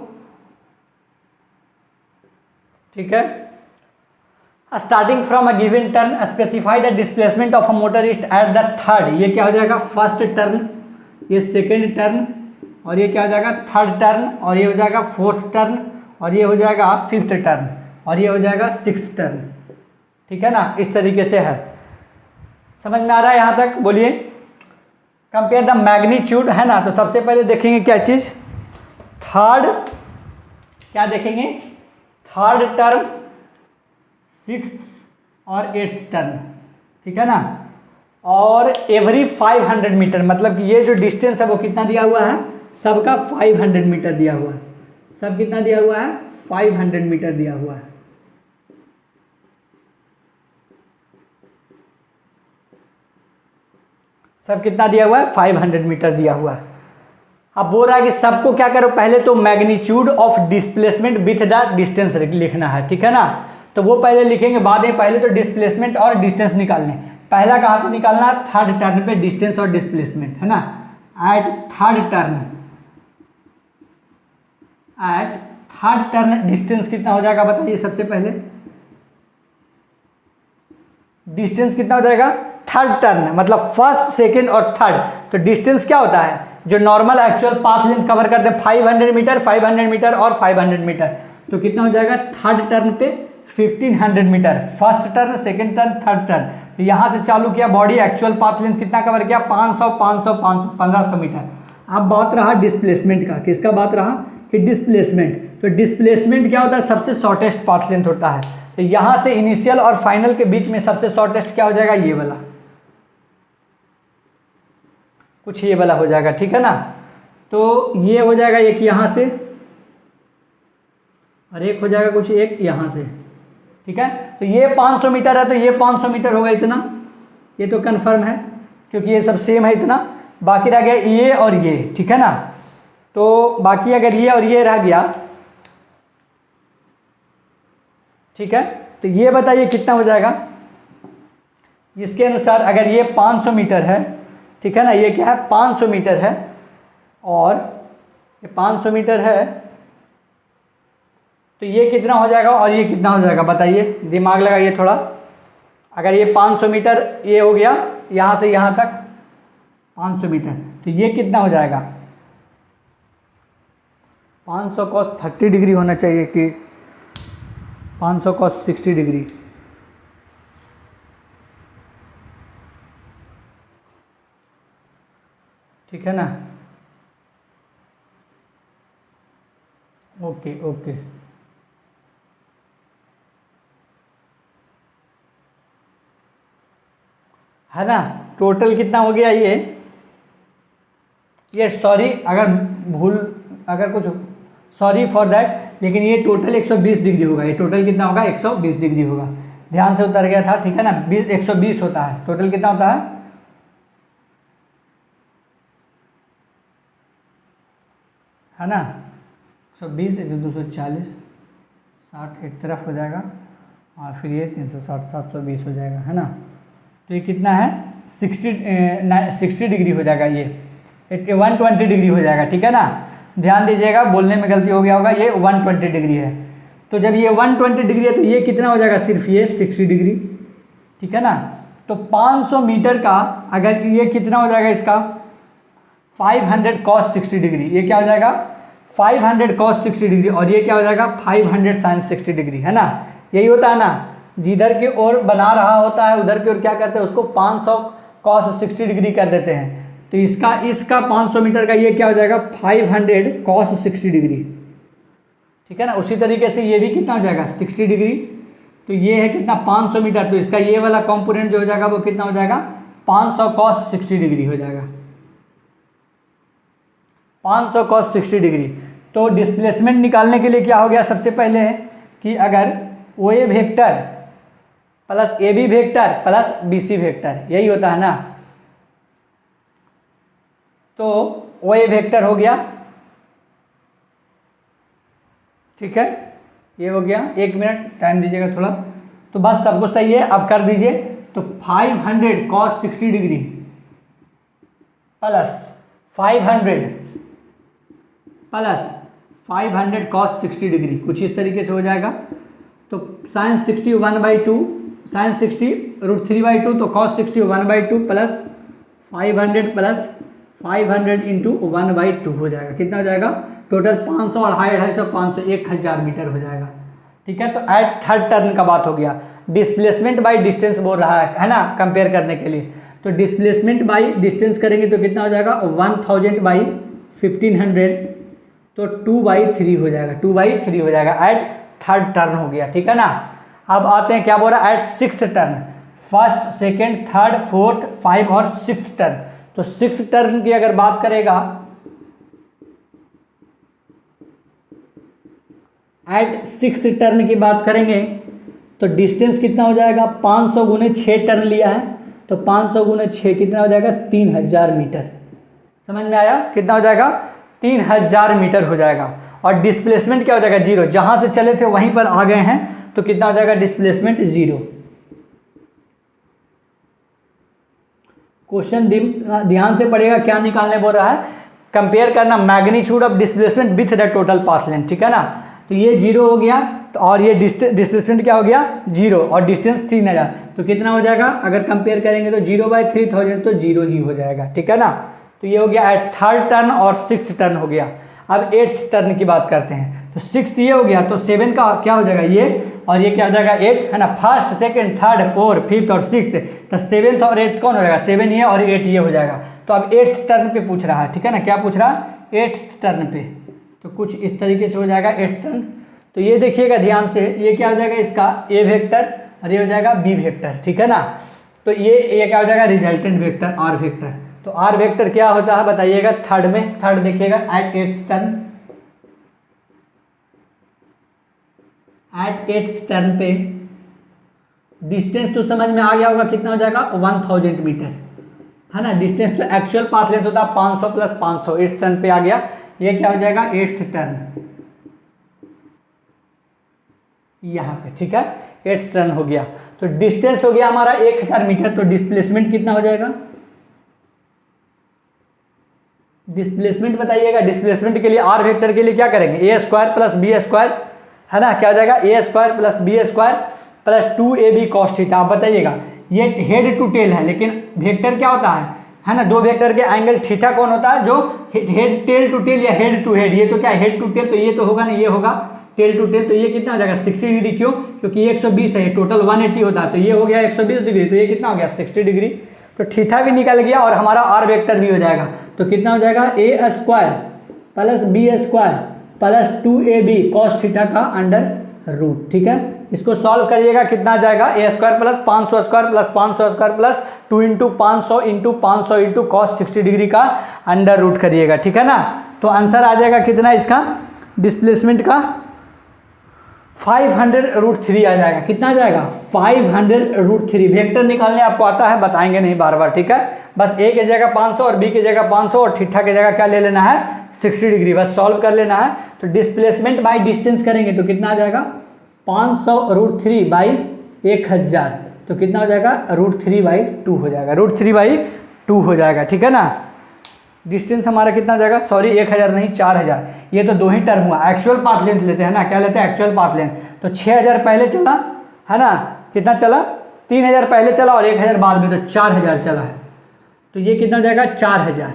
ठीक है, starting from a given turn specify the displacement of a motorist at the third. ये क्या हो जाएगा, फर्स्ट टर्न, ये सेकेंड टर्न, और ये क्या हो जाएगा, थर्ड टर्न, और ये हो जाएगा फोर्थ टर्न, और ये हो जाएगा फिफ्थ टर्न, और ये हो जाएगा सिक्स्थ टर्न। ठीक है ना, इस तरीके से है। समझ में आ रहा है यहाँ तक, बोलिए। कंपेयर द मैग्नीट्यूड, है ना, तो सबसे पहले देखेंगे क्या चीज़, थर्ड, क्या देखेंगे, थर्ड टर्न, सिक्स्थ और एट्थ टर्न। ठीक है ना, और एवरी 500 मीटर, मतलब कि ये जो डिस्टेंस है वो कितना दिया हुआ है, सबका 500 मीटर दिया हुआ है। सब कितना दिया हुआ है, 500 मीटर दिया हुआ है। सब कितना दिया हुआ है, 500 मीटर दिया हुआ है। अब बोल रहा है कि सबको क्या करो, पहले तो magnitude of displacement with the distance लिखना है। ठीक है ना, तो वो पहले लिखेंगे, बाद में पहले तो डिस्प्लेसमेंट और डिस्टेंस निकालने। पहला कहाँ पे निकालना है, थर्ड टर्न पे डिस्टेंस और डिस्प्लेसमेंट, है ना। एट थर्ड टर्न डिस्टेंस कितना हो जाएगा, बताइए सबसे पहले, डिस्टेंस कितना हो जाएगा, थर्ड टर्न मतलब फर्स्ट, सेकेंड और थर्ड। तो डिस्टेंस क्या होता है, जो normal actual path length cover करते हैं, 500 मीटर, 500 मीटर और 500 मीटर। तो कितना हो जाएगा, थर्ड टर्न पे 1500 metre, first turn, second turn, third turn. तो यहाँ से चालू किया, बॉडी एक्चुअल पाथ लेंथ कितना कवर किया, 500, 500, 500, 1500 मीटर। अब बात रहा डिस्प्लेसमेंट का, किसका बात रहा कि डिस्प्लेसमेंट। तो डिस्प्लेसमेंट क्या होता है, सबसे शॉर्टेस्ट पाथ लेंथ होता है। तो यहाँ से इनिशियल और फाइनल के बीच में सबसे शॉर्टेस्ट क्या हो जाएगा, ये वाला, कुछ ये वाला हो जाएगा। ठीक है ना, तो ये हो जाएगा एक यहाँ से, और एक हो जाएगा कुछ एक यहाँ से। ठीक है, तो ये 500 मीटर है, तो ये 500 मीटर होगा इतना, ये तो कंफर्म है क्योंकि ये सब सेम है इतना। बाकी रह गया ये और ये। ठीक है ना, तो बाकी अगर ये और ये रह गया, ठीक है, तो ये बताइए कितना हो जाएगा। इसके अनुसार अगर ये 500 मीटर है, ठीक है ना, ये क्या है, 500 मीटर है, और ये 500 मीटर है, तो ये कितना हो जाएगा और ये कितना हो जाएगा, बताइए, दिमाग लगाइए थोड़ा। अगर ये 500 मीटर ये हो गया, यहाँ से यहाँ तक 500 मीटर, तो ये कितना हो जाएगा, 500 cos 30 डिग्री होना चाहिए कि 500 cos 60 डिग्री। ठीक है ना, ओके ओके, है ना। टोटल कितना हो गया ये सॉरी अगर भूल, अगर कुछ, सॉरी फॉर दैट, लेकिन ये टोटल 120 डिग्री होगा। ये टोटल कितना होगा, 120 डिग्री होगा। ध्यान से उतर गया था, ठीक है ना, 120 होता है, टोटल कितना होता है ना, 120 240, 60 एक तरफ हो जाएगा, और फिर ये 360, 720 हो जाएगा, है ना। तो ये कितना है, 60 डिग्री हो जाएगा, ये 120 डिग्री हो जाएगा। ठीक है ना, ध्यान दीजिएगा, बोलने में गलती हो गया होगा, ये 120 डिग्री है। तो जब ये 120 डिग्री है तो ये कितना हो जाएगा, सिर्फ ये 60 डिग्री। ठीक है ना, तो 500 मीटर का अगर ये कितना हो जाएगा, इसका 500 cos 60 डिग्री, ये क्या हो जाएगा 500 cos 60 डिग्री, और ये क्या हो जाएगा 500 sin 60 डिग्री, है ना। यही होता है ना, जिधर की ओर बना रहा होता है उधर की ओर क्या करते हैं, उसको 500 cos 60 डिग्री कर देते हैं। तो इसका 500 मीटर का ये क्या हो जाएगा 500 cos 60 डिग्री। ठीक है ना, उसी तरीके से ये भी कितना हो जाएगा 60 डिग्री तो ये है कितना 500 मीटर, तो इसका ये वाला कंपोनेंट जो हो जाएगा वो कितना हो जाएगा 500 cos 60 डिग्री हो जाएगा, 500 cos 60 डिग्री। तो डिस्प्लेसमेंट निकालने के लिए क्या हो गया, सबसे पहले है कि अगर O A vector plus A B vector plus B C vector, यही होता है ना, तो ओ ए वेक्टर हो गया, ठीक है, ये हो गया। 1 मिनट टाइम दीजिएगा थोड़ा, तो बस सब कुछ सही है, अब कर दीजिए। तो 500 cos 60 degree plus 500 cos 60 degree, कुछ इस तरीके से हो जाएगा। तो sin 60 1/2, sin 60 √3/2, तो cos 60 1/2 प्लस 500 इंटू 1/2 हो जाएगा, कितना हो जाएगा टोटल 500, 250, 500, 1000 मीटर हो जाएगा, ठीक है। तो एट थर्ड टर्न का बात हो गया। डिस्प्लेसमेंट बाय डिस्टेंस बोल रहा है ना, कंपेयर करने के लिए। तो डिस्प्लेसमेंट बाय डिस्टेंस करेंगे तो कितना हो जाएगा 1000 बाई 1500, तो 2/3 हो जाएगा, 2/3 हो जाएगा एट थर्ड टर्न हो गया, ठीक है ना। अब आते हैं क्या बोल रहा है at sixth turn, first second third fourth 5 और सिक्स्थ टर्न। तो सिक्स्थ टर्न की अगर बात करेगा एट सिक्स्थ टर्न की बात करेंगे तो डिस्टेंस कितना हो जाएगा 500 गुने 6 टर्न लिया है, तो 500 गुने 6 कितना हो जाएगा 3000 मीटर, समझ में आया, कितना हो जाएगा 3000 मीटर हो जाएगा। और डिस्प्लेसमेंट क्या हो जाएगा 0, जहां से चले थे वहीं पर आ गए हैं, तो कितना हो जाएगा डिस्प्लेसमेंट 0। क्वेश्चन ध्यान से पढ़ेगा, क्या निकालने बोल रहा है, कंपेयर करना magnitude of displacement with the total path length, ठीक है ना। तो ये 0 हो गया, तो और ये डिस्प्लेसमेंट क्या हो गया 0, और डिस्टेंस 3000, तो कितना हो जाएगा अगर कंपेयर करेंगे तो 0/3000, तो 0 ही हो जाएगा, ठीक है ना। तो ये हो गया एट थर्ड टर्न और सिक्स्थ टर्न हो गया। अब एट्थ टर्न की बात करते हैं, तो सिक्स्थ ये हो गया, तो 7 का क्या हो जाएगा ये, और ये क्या हो जाएगा 8, है ना। First second third fourth fifth और सिक्स्थ, तो 7th और 8th कौन हो जाएगा 7 ये और 8 ये हो जाएगा। तो अब 8th टर्न पे पूछ रहा है, ठीक है ना, क्या पूछ रहा है 8th टर्न पे, तो कुछ इस तरीके से हो जाएगा 8th टर्न। तो ये देखिएगा ध्यान से, ये क्या हो जाएगा इसका ए वेक्टर और ये हो जाएगा बी वेक्टर, ठीक है ना। तो ये क्या हो जाएगा रिजल्टेंट वेक्टर आर वेक्टर। तो आर वेक्टर क्या होता है बताइएगा थर्ड में, थर्ड देखिएगा at 8th turn, at 8th turn पे डिस्टेंस तो समझ में आ गया होगा, कितना हो जाएगा 1000 मीटर, है ना। डिस्टेंस तो एक्चुअल पाथ लेंथ होता है 500 + 500, 8th टर्न पे आ गया। ये क्या हो जाएगा 8th टर्न यहाँ पे, ठीक है, 8th टर्न हो गया। तो डिस्टेंस हो गया हमारा 1000 मीटर, तो डिस्प्लेसमेंट कितना हो जाएगा, डिस्प्लेसमेंट बताइएगा। डिस्प्लेसमेंट के लिए आर वेक्टर के लिए क्या करेंगे a² + b², है ना, क्या हो जाएगा a² + b² + 2ab cos theta. आप बताइएगा ये हेड टू टेल है, लेकिन वेक्टर क्या होता है ना, दो वेक्टर के एंगल थीटा कौन होता है, जो हेड टेल टू टेल या हेड टू हेड। ये तो क्या हेड टू टेल, तो ये तो होगा नहीं, ये होगा टेल टू टेल। तो ये कितना हो जाएगा 60 डिग्री, क्यों, क्योंकि 120 है, टोटल 180 होता है, तो ये हो गया 120 डिग्री, तो ये कितना हो गया 60 डिग्री। तो थीटा भी निकल गया और हमारा आर वेक्टर भी हो जाएगा। तो कितना हो जाएगा a² + b² + 2ab cos theta का √, ठीक है। इसको सॉल्व करिएगा, कितना आ जाएगा a² + 500² + 500² + 2 × 500 × 500 × cos 60 डिग्री का √, करिएगा, ठीक है ना। तो आंसर आ जाएगा कितना इसका डिस्प्लेसमेंट का 500√3 आ जाएगा। कितना आ जाएगा 500√3। वेक्टर निकालने आपको आता है, बताएंगे नहीं बार बार, ठीक है। बस a की जगह 500 और b की जगह 500 और थीटा की जगह क्या ले लेना है 60 डिग्री, बस सॉल्व कर लेना है। तो डिस्प्लेसमेंट बाय डिस्टेंस करेंगे तो कितना आ जाएगा 500√3/1000, तो कितना हो जाएगा √3/2 हो जाएगा, √3/2 हो जाएगा, ठीक है ना। डिस्टेंस हमारा कितना जाएगा, सॉरी 1000 नहीं 4000, ये तो दो ही टर्म हुआ। एक्चुअल पाथ लेंथ लेते हैं ना, क्या लेते हैं एक्चुअल पाथ लेंथ। तो 6000 पहले चला है ना, कितना चला 3000 पहले चला और 1000 बाद में, तो 4000 चला है। तो ये कितना हो जाएगा 4000,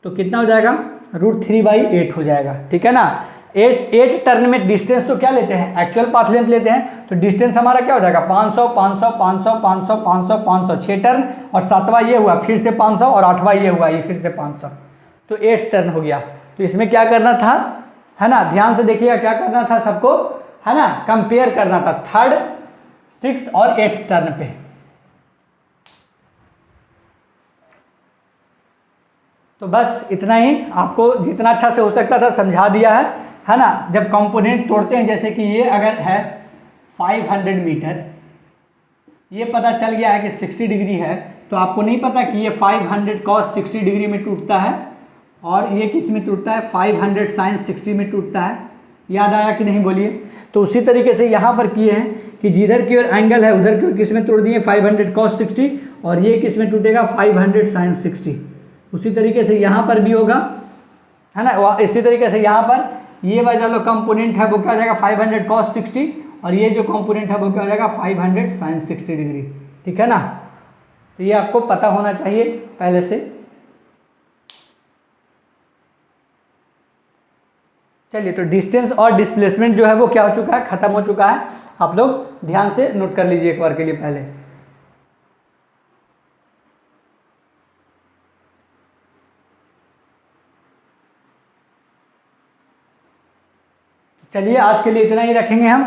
तो कितना हो जाएगा √3/8 हो जाएगा, ठीक है ना। 8 टर्न में डिस्टेंस तो क्या लेते हैं एक्चुअल पाथ लेंथ लेते हैं। तो डिस्टेंस हमारा क्या हो जाएगा 500 500 500 500 500 500, 6 टर्न और 7वां ये हुआ फिर से 500 और 8वां ये हुआ ये फिर से 500, तो 8 टर्न हो गया। तो इसमें क्या करना था, है ना, ध्यान से देखिएगा क्या करना था सबको, है ना, कंपेयर करना था थर्ड 6th और 8th टर्न पे। तो बस इतना ही, आपको जितना अच्छा से हो सकता था समझा दिया है ना। जब कंपोनेंट तोड़ते हैं, जैसे कि ये अगर है 500 मीटर, ये पता चल गया है कि 60 डिग्री है, तो आपको नहीं पता कि ये 500 cos 60 डिग्री में टूटता है और ये किस में टूटता है, 500 sin 60 में टूटता है। याद आया कि नहीं बोलिए। तो उसी तरीके से यहाँ पर किए हैं कि जिधर की ओर एंगल है उधर की ओर किस में तोड़ दिए, 500 cos 60, और ये किस में टूटेगा, 500 sin 60। उसी तरीके से यहाँ पर भी होगा, है ना। इसी तरीके से यहाँ पर ये वाला जो कंपोनेंट है वो क्या हो जाएगा, 500 cos 60, और ये जो कंपोनेंट है वो क्या हो जाएगा, 500 sin 60 डिग्री। ठीक है ना। तो ये आपको पता होना चाहिए पहले से। चलिए, तो डिस्टेंस और डिस्प्लेसमेंट जो है वो क्या हो चुका है, खत्म हो चुका है। आप लोग ध्यान से नोट कर लीजिए एक बार के लिए पहले। चलिए, आज के लिए इतना ही रखेंगे हम।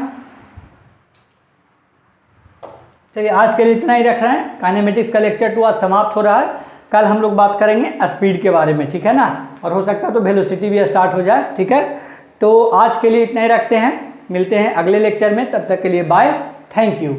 चलिए, आज के लिए इतना ही रख रहे हैं। काइनेमेटिक्स का लेक्चर 2 आज समाप्त हो रहा है। कल हम लोग बात करेंगे स्पीड के बारे में, ठीक है ना। और हो सकता है तो वेलोसिटी भी स्टार्ट हो जाए, ठीक है। तो आज के लिए इतना ही रखते हैं, मिलते हैं अगले लेक्चर में। तब तक के लिए बाय, थैंक यू।